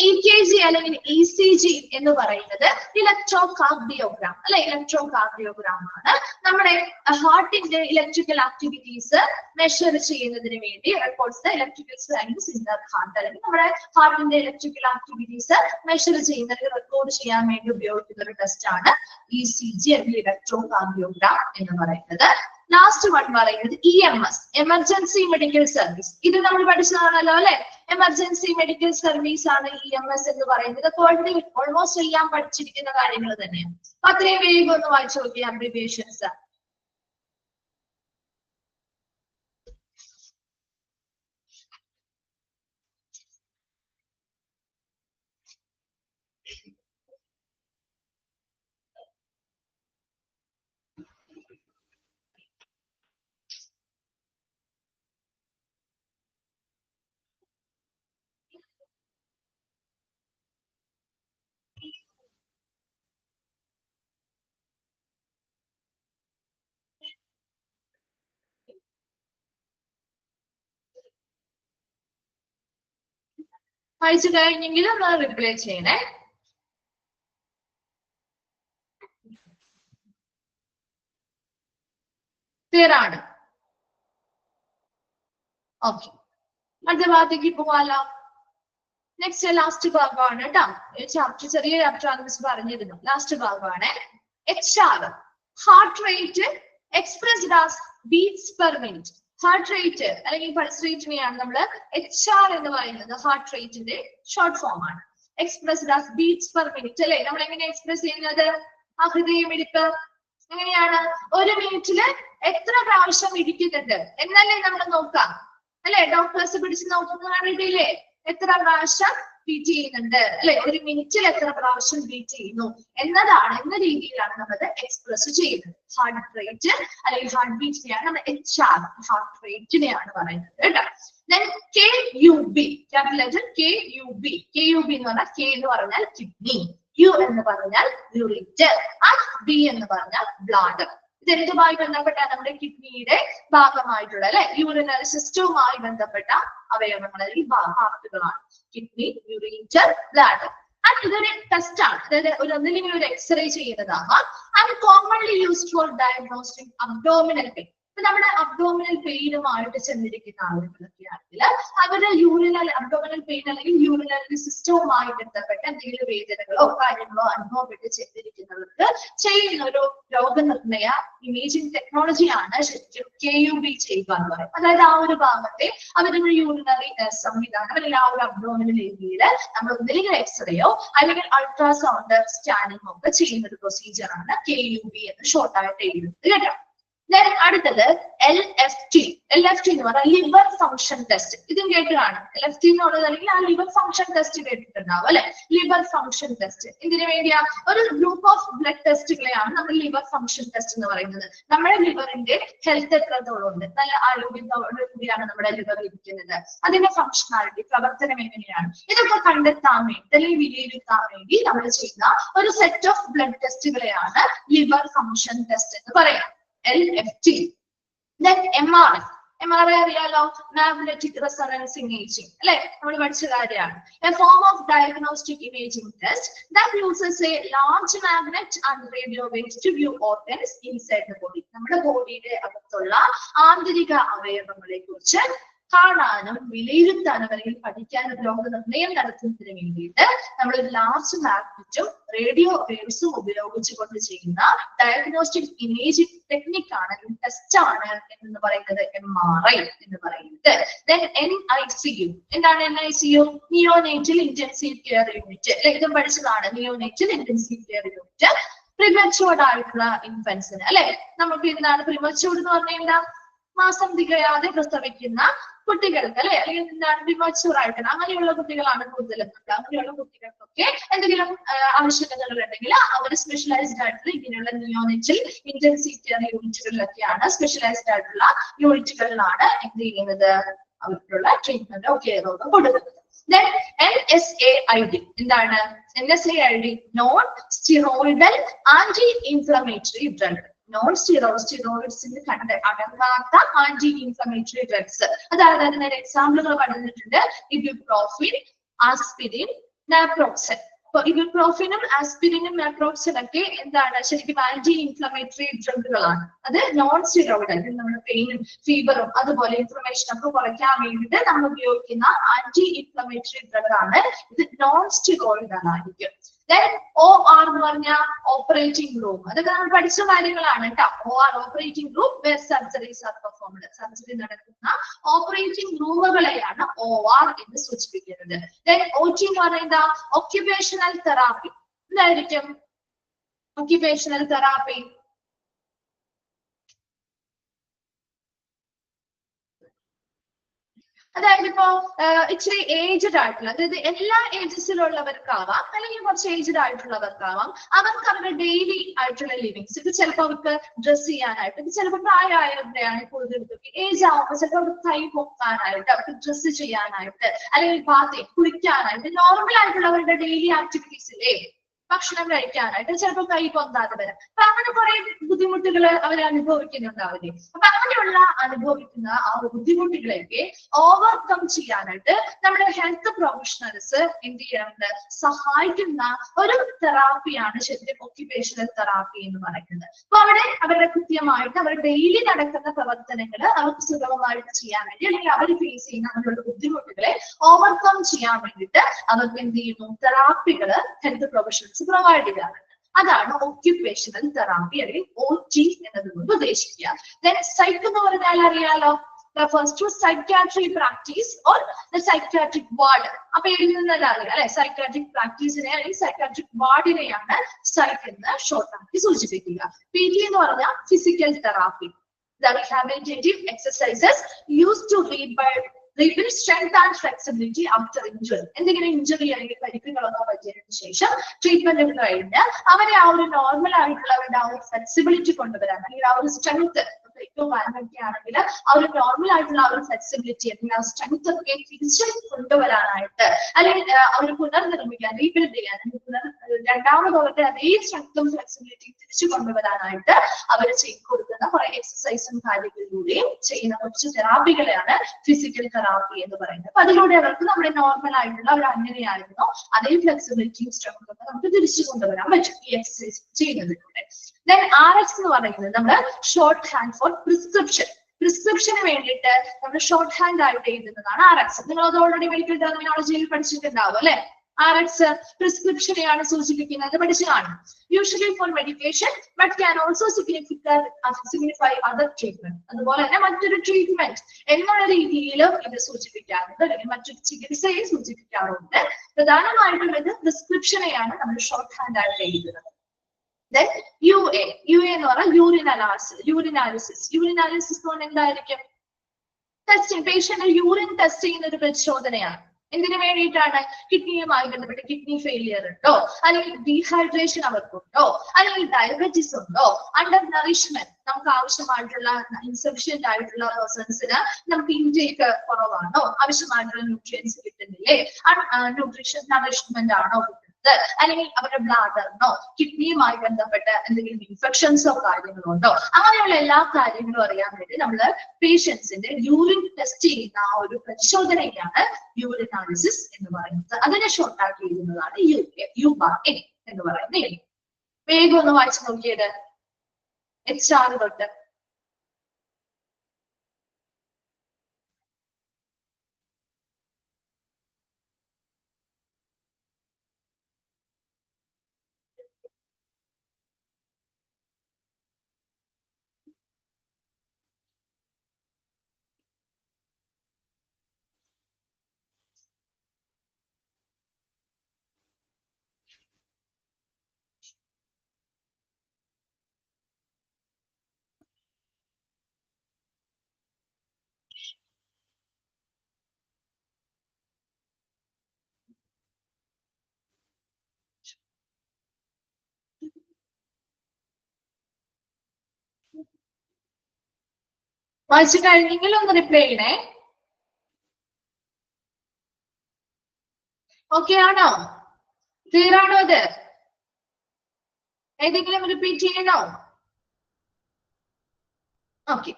EKG അല്ലെങ്കിൽ ECG എന്ന് പറയുന്നത് ഇലക്ട്രോ കാർഡിയോഗ്രാം അല്ലെ, ഇലക്ട്രോ കാർഡിയോഗ്രാം ആണ്. നമ്മുടെ ഹാർട്ടിന്റെ ഇലക്ട്രിക്കൽ ആക്ടിവിറ്റീസ് മെഷർ ചെയ്യുന്നതിന് വേണ്ടി records electrical signs in the heart, അല്ലെങ്കിൽ നമ്മുടെ ഹാർട്ടിന്റെ ഇലക്ട്രിക്കൽ ആക്ടിവിറ്റീസ് മെഷർ ചെയ്യുന്നതിന് റെക്കോർഡ് ചെയ്യാൻ വേണ്ടി ഉപയോഗിക്കുന്ന ഒരു ടെസ്റ്റ് ആണ് ECG അല്ലെങ്കിൽ ഇലക്ട്രോ കാർഡിയോഗ്രാം എന്ന് പറയുന്നത്. ലാസ്റ്റ് വൺ പറയുന്നത് EMS, എമർജൻസി മെഡിക്കൽ സർവീസ്. ഇത് നമ്മൾ പഠിച്ചതാണല്ലോ അല്ലെ, എമർജൻസി മെഡിക്കൽ സർവീസ് ആണ് EMS എന്ന് പറയുന്നത്. ഇതൊക്കെ ഓൾറെഡി ഓൾമോസ്റ്റ് എല്ലാം പഠിച്ചിരിക്കുന്ന കാര്യങ്ങൾ തന്നെയാണ്. അപ്പൊ അത്രയും വേഗം ഒന്ന് വായിച്ചു നോക്കിയ അബ്രിവിയേഷൻസ്. വായിച്ചു കഴിഞ്ഞെങ്കിൽ ഒന്ന് റിപ്ലൈ ചെയ്യണേ. ക്ലിയർ ആണ്? ഓക്കെ, അടുത്ത ഭാഗത്തേക്ക് പോവാലോ. നെക്സ്റ്റ് ലാസ്റ്റ് ഭാഗമാണ് കേട്ടോ. ചാപ്റ്റർ ചെറിയ ചാപ്റ്റർ ആണ് മിസ് പറഞ്ഞിരുന്നു. ലാസ്റ്റ് ഭാഗമാണ് HR, heart rate expressed as beats per minute. Heart rate അല്ലെങ്കിൽ പൾസ് റേറ്റിനെയാണ് നമ്മൾ HR എന്ന് പറയുന്നത്. ഹാർട്ട് റേറ്റിന്റെ ഷോർട്ട് ഫോം ആണ്. Expressed as beats per minute അല്ലെ. നമ്മൾ എങ്ങനെ എക്സ്പ്രസ് ചെയ്യുന്നത്? ആ ഹൃദയമിടിപ്പ് എങ്ങനെയാണ്? ഒരു മിനിറ്റില് എത്ര പ്രാവശ്യം ഇടിക്കുന്നുണ്ട് എന്നല്ലേ നമ്മൾ നോക്കാം അല്ലെ. ഡോക്ടേഴ്സ് പിടിച്ച് നോക്കുന്ന കണ്ടിട്ടില്ലേ, എത്ര പ്രാവശ്യം ബീറ്റ് ചെയ്യുന്നുണ്ട് അല്ലെ, ഒരു മിനിറ്റിൽ എത്ര പ്രാവശ്യം ബീറ്റ് ചെയ്യുന്നു എന്നതാണ്, എന്ന രീതിയിലാണ് നമ്മൾ എക്സ്പ്രസ് ചെയ്യുന്നത്. ഹാർട്ട് റേറ്റ് അല്ലെങ്കിൽ ഹാർട്ട് ബീറ്റിനെയാണ് നമ്മൾ HR, ഹാർട്ട് റേറ്റിനെയാണ് പറയുന്നത് കേട്ടോ. KUB, capital letter KUB. KUB എന്ന് പറഞ്ഞാൽ K എന്ന് പറഞ്ഞാൽ കിഡ്നി, U എന്ന് പറഞ്ഞാൽ യൂറിറ്റർ, B എന്ന് പറഞ്ഞാൽ ബ്ലാഡർ. ഇതെന്തുമായി ബന്ധപ്പെട്ട നമ്മുടെ കിഡ്നിയുടെ ഭാഗമായിട്ടുള്ള അല്ലെ, യൂറിനറി സിസ്റ്റവുമായി ബന്ധപ്പെട്ട അവയവങ്ങൾ അല്ലെങ്കിൽ ഹാർട്ടുകളാണ് കിഡ്നി, യൂറിറ്റർ, ബ്ലാഡർ. ഇതൊരു ടെസ്റ്റ് ആണ്, അതായത് ഒന്നില്ലെങ്കിൽ ഒരു എക്സ്റേ ചെയ്യുന്നതാകാം. And commonly used for diagnostic abdominal pain. നമ്മുടെ അബ്ഡോമിനൽ പെയിനുമായിട്ട് ചെന്നിരിക്കുന്ന ആളുകളൊക്കെ ആണെങ്കിൽ അവരുടെ യൂറിനൽ അബ്ഡോമിനൽ പെയിൻ അല്ലെങ്കിൽ യൂറിനറി സിസ്റ്റവുമായി ബന്ധപ്പെട്ട എന്തെങ്കിലും വേദനകളോ കാര്യങ്ങളോ അനുഭവപ്പെട്ട് ചെന്നിരിക്കുന്നവർക്ക് ചെയ്യുന്ന ഒരു രോഗനിർണയ ഇമേജിംഗ് ടെക്നോളജിയാണ് ശരിക്കും KUB ചെയ്യുക എന്ന് പറയും. അതായത് ആ ഒരു ഭാഗത്തെ അവരുടെ യൂറിനറി സംവിധാനം അല്ലെങ്കിൽ ആ ഒരു അബ്ഡോമിനൽ ഏരിയയിൽ നമ്മൾ ഒന്നില്ലെങ്കിൽ എക്സ്റേയോ അല്ലെങ്കിൽ അൾട്രാസൗണ്ട് സ്കാനിങ്ങോ ഒക്കെ ചെയ്യുന്ന ഒരു പ്രൊസീജിയർ ആണ് KUB എന്ന് ഷോർട്ടായിട്ട് എഴുതുന്നത് കേട്ടോ. അടുത്തത് LFT എന്ന് പറഞ്ഞാൽ ലിവർ ഫംഗ്ഷൻ ടെസ്റ്റ്. ഇതും കേട്ട് കാണും. LFT എന്നുള്ളത് അല്ലെങ്കിൽ ആ ലിവർ ഫംഗ്ഷൻ ടെസ്റ്റ് കേട്ടിട്ടുണ്ടാവും അല്ലെ. ലിവർ ഫംഗ്ഷൻ ടെസ്റ്റ് എന്തിനു വേണ്ടിയാ? ഒരു ഗ്രൂപ്പ് ഓഫ് ബ്ലഡ് ടെസ്റ്റുകളെയാണ് നമ്മൾ ലിവർ ഫംഗ്ഷൻ ടെസ്റ്റ് എന്ന് പറയുന്നത്. നമ്മുടെ ലിവറിന്റെ ഹെൽത്ത് എത്രത്തോളം നല്ല ആരോഗ്യത്തോടു കൂടിയാണ് നമ്മുടെ ലിവർ ഇരിക്കുന്നത്, അതിന്റെ ഫംഗ്ഷനാലിറ്റി പ്രവർത്തനം എങ്ങനെയാണ്, ഇതൊക്കെ കണ്ടെത്താൻ വേണ്ടി അല്ലെങ്കിൽ വിലയിരുത്താൻ വേണ്ടി നമ്മൾ ചെയ്യുന്ന ഒരു സെറ്റ് ഓഫ് ബ്ലഡ് ടെസ്റ്റുകളെയാണ് ലിവർ ഫംഗ്ഷൻ ടെസ്റ്റ് എന്ന് പറയാം. LFT. Then MRI അറിയാലോ, മാഗ്നറ്റിക് റെസൊണൻസ് ഇമേജിംഗ് അല്ലെ, നമ്മൾ പഠിച്ച കാര്യമാണ്. A form of diagnostic imaging test that uses a large magnet and radio waves to view organs inside the body. നമ്മുടെ ബോഡിയുടെ അകത്തുള്ള ആന്തരിക അവയവങ്ങളെ കുറിച്ച് കാണാനും വിലയിരുത്താനും അല്ലെങ്കിൽ പഠിക്കാനും രോഗനിർണയം നടത്തുന്നതിന് വേണ്ടിയിട്ട് നമ്മൾ ലാർജ് മാഗ്നറ്റും റേഡിയോ വേവ്സും ഉപയോഗിച്ചുകൊണ്ട് ചെയ്യുന്ന ഡയഗ്നോസ്റ്റിക് ഇമേജിംഗ് ടെക്നിക്കാണ്, ടെസ്റ്റ് ആണ് എന്ന് പറയുന്നത് MRI എന്ന് പറയുന്നത്. Then NICU. എന്താണ് NICU? Neonatal intensive care unit അല്ലെ, ഇതും പഠിച്ചതാണ്. നിയോനേറ്റൽ ഇന്റൻസീവ് കെയർ യൂണിറ്റ് പ്രിമച്യൂർഡ് ആയിട്ടുള്ള ഇൻഫൻസിന് അല്ലെ. നമുക്ക് എന്താണ് പ്രിമച്യൂർഡ് എന്ന് പറഞ്ഞാൽ മാസം തികയാതെ പ്രസവിക്കുന്ന കുട്ടികൾക്ക് അല്ലെ, അല്ലെങ്കിൽ എന്താണ് പ്രിമച്യൂർ ആയിട്ട് അങ്ങനെയുള്ള കുട്ടികളാണ് കൂടുതലും. അങ്ങനെയുള്ള കുട്ടികൾക്കൊക്കെ എന്തെങ്കിലും ആവശ്യകതകൾ ഉണ്ടെങ്കിൽ അവർ സ്പെഷ്യലൈസ്ഡ് ആയിട്ടുള്ള ഇങ്ങനെയുള്ള നിയോനേറ്റൽ ഇന്റൻസീവ് കെയർ യൂണിറ്റുകളിലൊക്കെയാണ്, സ്പെഷ്യലൈസ്ഡ് ആയിട്ടുള്ള യൂണിറ്റുകളിലാണ് എന്ത് ചെയ്യുന്നത്, അവർക്കുള്ള ട്രീറ്റ്മെന്റോ കെയറോ ഒക്കെ കൊടുക്കുന്നത്. Then NSAID. എന്താണ് NSAID? Non steroidal anti inflammatory drug. Non സ്റ്റിറോയിഡ്സിന് അടങ്ങാത്ത ആന്റി ഇൻഫ്ലമേറ്ററി ഡ്രഗ്സ്. അതായത് അതിന് എക്സാമ്പിളുകൾ പറഞ്ഞിട്ടുണ്ട്. Ibuprofen, aspirin, naproxen. അപ്പൊ ഇബ്യൂപ്രോഫിനും ആസ്പിരിനും നാപ്രോക്സൻ ഒക്കെ എന്താണ് ശരിക്കും ആന്റി ഇൻഫ്ലമേറ്ററി ഡ്രഗുകളാണ്. അത് നോൺ സ്റ്റിറോയിഡൽ, നമ്മുടെ പെയിനും ഫീവറും അതുപോലെ ഇൻഫ്ലമേഷൻ ഒക്കെ കുറയ്ക്കാൻ വേണ്ടിയിട്ട് നമ്മൾ ഉപയോഗിക്കുന്ന ആന്റി ഇൻഫ്ലമേറ്ററി ഡ്രഗ് ആണ്. ഇത് നോൺ സ്റ്റിറോയിഡൽ ആയിരിക്കും. Then OR എന്ന് പറഞ്ഞാൽ ഓപ്പറേറ്റിംഗ് റൂം. അതൊക്കെ നമ്മൾ പഠിച്ച കാര്യങ്ങളാണ് കേട്ടോ. OR operating room, where surgeries are performed. Surgery നടക്കുന്ന ഓപ്പറേറ്റിംഗ് റൂമുകളെയാണ് OR എന്ന് സൂചിപ്പിക്കുന്നത്. Then OT എന്ന് പറയുന്നത് ഒക്യുപേഷണൽ തെറാപ്പി. എന്തായിരിക്കും ഒക്യുപേഷണൽ തെറാപ്പി? അതായത് ഇപ്പോ ഇച്ചിരി ഏജ്ഡ് ആയിട്ടുള്ള, അതായത് എല്ലാ ഏജസിലുള്ളവർക്കാവാം അല്ലെങ്കിൽ കുറച്ച് ഏജ്ഡ് ആയിട്ടുള്ളവർക്കാവാം, അവർക്ക് അവരുടെ ഡെയിലി ആയിട്ടുള്ള ലിവിങ്സ്, ഇത് ചിലപ്പോൾ അവർക്ക് ഡ്രസ് ചെയ്യാനായിട്ട്, ഇത് ചിലപ്പോൾ പ്രായമായവരുടെയാണ് കൂടുതൽ ഏജ് ആവുമ്പോൾ ചിലപ്പോൾ അവർക്ക് കൈ പൊക്കാനായിട്ട്, അവർക്ക് ഡ്രസ് ചെയ്യാനായിട്ട് അല്ലെങ്കിൽ ബാത്ത് കുളിക്കാനായിട്ട് നോർമൽ ആയിട്ടുള്ളവരുടെ ഡെയിലി ആക്ടിവിറ്റീസിലെ ഭക്ഷണം കഴിക്കാനായിട്ട് ചിലപ്പോൾ കൈ പൊന്താതെ വരാം. അപ്പൊ അങ്ങനെ കുറെ ബുദ്ധിമുട്ടുകൾ അവർ അനുഭവിക്കുന്നുണ്ടാവില്ലേ. അപ്പൊ അങ്ങനെയുള്ള അനുഭവിക്കുന്ന ആ ബുദ്ധിമുട്ടുകളെയൊക്കെ ഓവർകം ചെയ്യാനായിട്ട് നമ്മുടെ ഹെൽത്ത് പ്രൊഫഷണൽസ് എന്ത് ചെയ്യാറുണ്ട്, സഹായിക്കുന്ന ഒരു തെറാപ്പിയാണ് ശരിക്കും ഒക്യുപേഷണൽ തെറാപ്പി എന്ന് പറയുന്നത്. അപ്പൊ അവിടെ അവരുടെ കൃത്യമായിട്ട് അവർ ഡെയിലി നടക്കുന്ന പ്രവർത്തനങ്ങൾ അവർക്ക് സുഗമമായിട്ട് ചെയ്യാൻ വേണ്ടി അല്ലെങ്കിൽ അവർ ഫേസ് ചെയ്യുന്ന അവരുടെ ബുദ്ധിമുട്ടുകളെ ഓവർകം ചെയ്യാൻ വേണ്ടിയിട്ട് അവർക്ക് എന്ത് ചെയ്യുന്നു, തെറാപ്പികള് ഹെൽത്ത് പ്രൊഫഷണൽസ് പ്രൊവൈഡ് ചെയ്യാറുണ്ട്. അതാണ് ഒക്യുപേഷണൽ തെറാപ്പി അല്ലെങ്കിൽ OT എന്നതുകൊണ്ട് ഉദ്ദേശിക്കുക. Then psych എന്ന് പറഞ്ഞാൽ അറിയാലോ, refers to psychiatric practice or the psychiatric ward. അപ്പൊ എഴുതുന്നത് അറിയാം അല്ലെ, സൈക്കാട്രിക് പ്രാക്ടീസിനെ അല്ലെങ്കിൽ സൈക്കാട്രിക് വാർഡിനെയാണ് psych എന്ന് ഷോർട്ട് ആക്കി സൂചിപ്പിക്കുക. PT എന്ന് പറഞ്ഞാൽ physical therapy. The rehabilitative exercises used to rebuild strength and flexibility after injury. എന്തെങ്കിലും ഇഞ്ചുറി അല്ലെങ്കിൽ പരിക്കുകളൊക്കെ പറ്റിയതിനു ശേഷം ട്രീറ്റ്മെന്റ് കഴിഞ്ഞ് അവരെ ആ ഒരു നോർമൽ ആയിട്ടുള്ള അവരുടെ ആ ഒരു ഫ്ലെക്സിബിലിറ്റി കൊണ്ടുവരാൻ അല്ലെങ്കിൽ ആ ഒരു സ്ട്രെങ്ത് ഏറ്റവും കാര്യമൊക്കെ ആണെങ്കിൽ ആ ഒരു നോർമൽ ആയിട്ടുള്ള ആ ഒരു ഫ്ലെക്സിബിലിറ്റി അല്ലെങ്കിൽ ആ സ്ട്രെങ്ത് ഒക്കെ തിരിച്ചു കൊണ്ടുവരാനായിട്ട് അല്ലെങ്കിൽ അവർ പുനർനിർമ്മിക്കാൻ റീബിൽഡ് ചെയ്യാൻ രണ്ടാമത് അവരുടെ അതേ സ്ട്രെങ്തും ഫ്ലെക്സിബിലിറ്റിയും തിരിച്ചു കൊണ്ടുവരാനായിട്ട് അവർ ചെയ്തു കൊടുക്കുന്ന കുറെ എക്സസൈസും കാര്യങ്ങളിലൂടെയും ചെയ്യുന്ന കുറച്ച് തെറാപ്പികളെയാണ് ഫിസിക്കൽ തെറാപ്പി എന്ന് പറയുന്നത്. അപ്പൊ അതിലൂടെ അവർക്ക് നമ്മുടെ നോർമൽ ആയിട്ടുള്ള ഒരു അങ്ങനെയായിരുന്നു അതേ ഫ്ലെക്സിബിലിറ്റിയും സ്ട്രെങ്തും ഒക്കെ നമുക്ക് തിരിച്ചു കൊണ്ടുവരാൻ പറ്റും ഈ എക്സസൈസ് ചെയ്യുന്നതിലൂടെ. ദെൻ RX എന്ന് പറയുന്നത് നമ്മുടെ ഷോർട്ട് ഹാൻഡ് ഫോർ പ്രിസ്ക്രിപ്ഷൻ. പ്രിസ്ക്രിപ്ഷന് വേണ്ടിയിട്ട് നമ്മൾ ഷോർട്ട് ഹാൻഡ് ആയിട്ട് എഴുതുന്നതാണ് RX. നിങ്ങൾ അത് ഓൾറെഡി മെഡിക്കൽ ടെർമിനോളജിയിൽ പഠിച്ചിട്ടുണ്ടാവും അല്ലെ. RX പ്രിസ്ക്രിപ്ഷനെയാണ് സൂചിപ്പിക്കുന്നത്, പഠിച്ചു കാണും. Usually for medication but can also signify other treatment. അതുപോലെ തന്നെ മറ്റൊരു ട്രീറ്റ്മെന്റ് എന്നുള്ള രീതിയിലും ഇത് സൂചിപ്പിക്കാറുണ്ട്, അല്ലെങ്കിൽ മറ്റൊരു ചികിത്സയെ സൂചിപ്പിക്കാറുണ്ട്. പ്രധാനമായിട്ടും ഇത് പ്രിസ്ക്രിപ്ഷനെയാണ് നമ്മൾ ഷോർട്ട് ഹാൻഡ് ആയിട്ട് എഴുതുന്നത്. Then UA എന്ന് പറഞ്ഞാൽ യൂറിനാലിസിസ് എന്ന് പറഞ്ഞാൽ എന്തായിരിക്കും? ടെസ്റ്റിംഗ്, പേഷ്യന്റ് യൂറിൻ ടെസ്റ്റ് ചെയ്യുന്ന ഒരു പരിശോധനയാണ്. എന്തിനു വേണ്ടിയിട്ടാണ്? കിഡ്നിയുമായി ബന്ധപ്പെട്ട് കിഡ്നി ഫെയിലിയർ ഉണ്ടോ, അല്ലെങ്കിൽ ഡീഹൈഡ്രേഷൻ അവർക്കുണ്ടോ, അല്ലെങ്കിൽ ഡയബറ്റീസ് ഉണ്ടോ, അണ്ടർ നറിഷ്മെന്റ്, നമുക്ക് ആവശ്യമായിട്ടുള്ള ഇൻസഫിഷ്യന്റ് ആയിട്ടുള്ള പേഴ്സൺസിന് നമുക്ക് ഇൻടേക്ക് കുറവാണോ, ആവശ്യമായിട്ടുള്ള ന്യൂട്രിയൻസ് കിട്ടുന്നില്ലേ, നറിഷ്മെന്റ് ആണോ കിട്ടുന്നത്, അല്ലെങ്കിൽ അവരുടെ ബ്ലാഡറിനോ കിഡ്നിയുമായി ബന്ധപ്പെട്ട് എന്തെങ്കിലും ഇൻഫെക്ഷൻസോ കാര്യങ്ങളോ ഉണ്ടോ, അങ്ങനെയുള്ള എല്ലാ കാര്യങ്ങളും അറിയാൻ വേണ്ടി നമ്മൾ പേഷ്യൻസിന്റെ യൂറിൻ ടെസ്റ്റ് ചെയ്യുന്ന ആ ഒരു പരിശോധനയാണ് യൂറിനാലിസിസ് എന്ന് പറയുന്നത്. അതിനെ ഷോർട്ടാക്കി എഴുതുന്നതാണ് UA എന്ന് പറയുന്നത്. വേഗം ഒന്ന് വായിച്ചു നോക്കിയത് HR തൊട്ട്. വായിച്ചു കഴിഞ്ഞെങ്കിൽ ഒന്ന് റിപ്ലൈ ചെയ്യണേ. ഓക്കെ ആണോ? ക്ലിയർ ആണോ? അത് ഏതെങ്കിലും റിപ്പീറ്റ് ചെയ്യണോ? ഓക്കെ.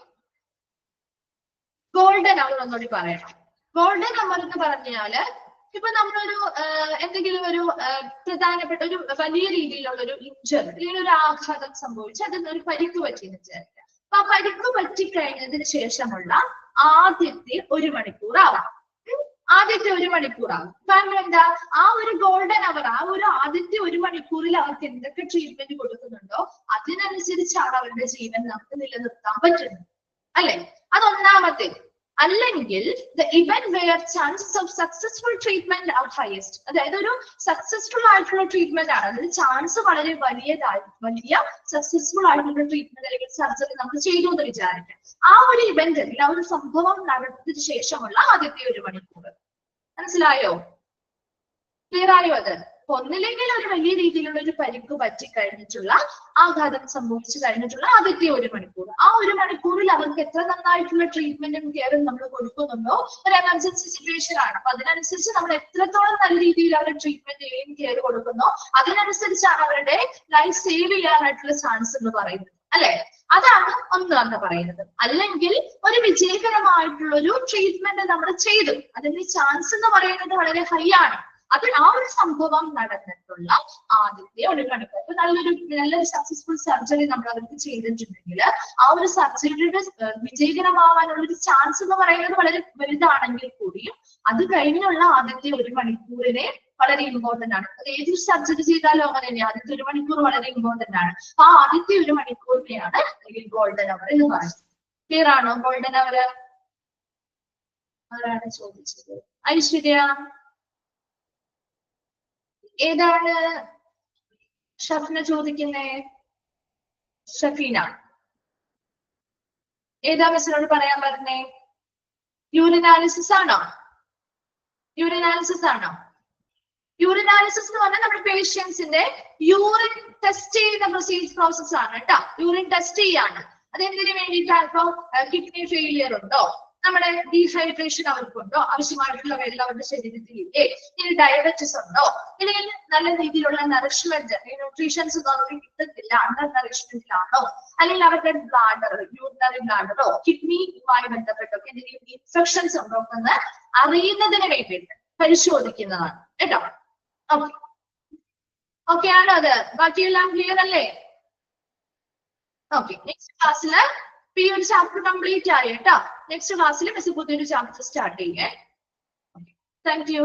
ഗോൾഡൻ അവർ ഒന്നുകൂടി പറയണം. ഗോൾഡൻ അവർ എന്ന് പറഞ്ഞാല് ഇപ്പൊ നമ്മളൊരു എന്തെങ്കിലും ഒരു പ്രധാനപ്പെട്ട ഒരു വലിയ രീതിയിലുള്ള ഒരു ഇഞ്ചറി അല്ലെങ്കിൽ ഒരു ആഘാതം സംഭവിച്ച് അതിന് ഒരു പരിക്ക് പറ്റിയെന്ന് വിചാരിക്കുക. അപ്പൊ ആ പരിക്ക് പറ്റിക്കഴിഞ്ഞതിന് ശേഷമുള്ള ആദ്യത്തെ 1 മണിക്കൂർ ആവാം. ആദ്യത്തെ 1 മണിക്കൂറാവും. കാരണം എന്താ? ആ ഒരു ഗോൾഡൻ അവർ, ആ ഒരു ആദ്യത്തെ 1 മണിക്കൂറിൽ അവർക്ക് എന്തൊക്കെ ട്രീറ്റ്മെന്റ് കൊടുക്കുന്നുണ്ടോ അതിനനുസരിച്ചാണ് അവരുടെ ജീവൻ നമുക്ക് നിലനിർത്താൻ പറ്റുന്നത് അല്ലെ. അതൊന്നാമത്തെ. അല്ലെങ്കിൽ the event where chances of successful treatment are highest. അതായത് ഒരു സക്സസ്ഫുൾ ആയിട്ടുള്ള ട്രീറ്റ്മെന്റ് ആണ്, അതായത് ചാൻസ് വളരെ വലിയ സക്സസ്ഫുൾ ആയിട്ടുള്ള ട്രീറ്റ്മെന്റ് അല്ലെങ്കിൽ സർജറി നമ്മൾ ചെയ്തു എന്ന് വിചാരിക്കാം. ആ ഒരു ഇവന്റ് അല്ലെങ്കിൽ ആ ഒരു സംഭവം നടന്നതിന് ശേഷമുള്ള ആദ്യത്തെ 1 മണിക്കൂർ. മനസ്സിലായോ? ക്ലിയർ ആയോ? അത് ഒന്നില്ലെങ്കിൽ ഒരു വലിയ രീതിയിലുള്ള ഒരു പരിക്ക് പറ്റിക്കഴിഞ്ഞിട്ടുള്ള ആഘാതം സംഭവിച്ചു കഴിഞ്ഞിട്ടുള്ള ആദ്യത്തെ 1 മണിക്കൂർ. ആ 1 മണിക്കൂറിൽ അവർക്ക് എത്ര നന്നായിട്ടുള്ള ട്രീറ്റ്മെന്റും കെയറും നമ്മൾ കൊടുക്കുന്നുണ്ടോ, ഒരു എമർജൻസി സിറ്റുവേഷൻ ആണ്. അപ്പൊ അതിനനുസരിച്ച് നമ്മൾ എത്രത്തോളം നല്ല രീതിയിൽ അവരുടെ ട്രീറ്റ്മെന്റ് കെയർ കൊടുക്കുന്നോ അതിനനുസരിച്ചാണ് അവരുടെ ലൈഫ് സേവ് ചെയ്യാനായിട്ടുള്ള ചാൻസ് എന്ന് പറയുന്നത് അല്ലെ. അതാണ് ഒന്നാണ് പറയുന്നത്. അല്ലെങ്കിൽ ഒരു വിജയകരമായിട്ടുള്ള ഒരു ട്രീറ്റ്മെന്റ് നമ്മൾ ചെയ്തു, അതിന്റെ ചാൻസ് എന്ന് പറയുന്നത് വളരെ ഹൈ ആണ്. അത് ആ ഒരു സംഭവം നടന്നിട്ടുള്ള ആദ്യത്തെ 1 മണിക്കൂർ. ഇപ്പൊ നല്ലൊരു സക്സസ്ഫുൾ സർജറി നമ്മൾ അവർക്ക് ചെയ്തിട്ടുണ്ടെങ്കിൽ ആ ഒരു സർജറിയുടെ വിജയകരമാവാനുള്ള ഒരു ചാൻസ് എന്ന് പറയുന്നത് വളരെ വലുതാണെങ്കിൽ കൂടിയും അത് കഴിഞ്ഞുള്ള ആദ്യത്തെ 1 മണിക്കൂറിനെ വളരെ ഇമ്പോർട്ടന്റ് ആണ്. അത് ഏതൊരു സർജറി ചെയ്താലും അങ്ങനെ തന്നെ ആദ്യത്തെ 1 മണിക്കൂർ വളരെ ഇമ്പോർട്ടന്റ് ആണ്. ആ ആദ്യത്തെ 1 മണിക്കൂറിനെയാണ് അല്ലെങ്കിൽ ഗോൾഡൻ അവർ എന്ന് പറയുന്നത്. ക്ലിയർ ആണോ? ഗോൾഡൻ അവർ ആരാണ് ചോദിച്ചത്? ഐശ്വര്യ. ഏതാണ് ഷഫ്ന ചോദിക്കുന്നേ? ഷഫീന. ഏതാ മിസ്സിനോട് പറയാൻ പറഞ്ഞേ? യൂറിനാലിസിസ് ആണോ? യൂറിനാലിസിസ് ആണോ? യൂറിനാലിസിസ് എന്ന് പറഞ്ഞാൽ നമ്മുടെ പേഷ്യൻസിന്റെ യൂറിൻ ടെസ്റ്റ് ചെയ്യുന്ന പ്രോസസ് ആണ് കേട്ടോ. യൂറിൻ ടെസ്റ്റ് ചെയ്യാണ്. അതെന്തിനു വേണ്ടിയിട്ടാണ്? ഇപ്പൊ കിഡ്നി ഫെയിലിയർ ഉണ്ടോ, നമ്മുടെ ഡീഹൈഡ്രേഷൻ അവർക്കുണ്ടോ, ആവശ്യമായിട്ടുള്ള വെള്ളം അവരുടെ ശരീരത്തിൽ ഇല്ലേ, ഇനി ഡയബറ്റിസ് ഉണ്ടോ, അല്ലെങ്കിൽ നല്ല രീതിയിലുള്ള നറിഷ്മെന്റ് ന്യൂട്രീഷൻസ് ഒന്നും അവർക്ക് കിട്ടുന്നില്ല, അണ്ടർ നറിഷ്മെന്റിലാണോ, അല്ലെങ്കിൽ അവരുടെ ബ്ലാഡർ യൂറിനറി ബ്ലാഡറോ കിഡ്നിയുമായി ബന്ധപ്പെട്ടൊക്കെ എന്തെങ്കിലും ഇൻഫെക്ഷൻസ് ഉണ്ടോ എന്ന് അറിയുന്നതിന് വേണ്ടിയിട്ട് പരിശോധിക്കുന്നതാണ് കേട്ടോ. ഓക്കെ ഓക്കെ ആണോ? അത് ബാക്കിയെല്ലാം ക്ലിയർ അല്ലേ? ഓക്കെ, നെക്സ്റ്റ് ക്ലാസ്സില് ഈ ഒരു ചാപ്റ്റർ കംപ്ലീറ്റ് ആയി കേട്ടോ. നെക്സ്റ്റ് ക്ലാസ്സിൽ മിസ് പുതിയൊരു ചാപ്റ്റർ സ്റ്റാർട്ട് ചെയ്യേ. Thank you.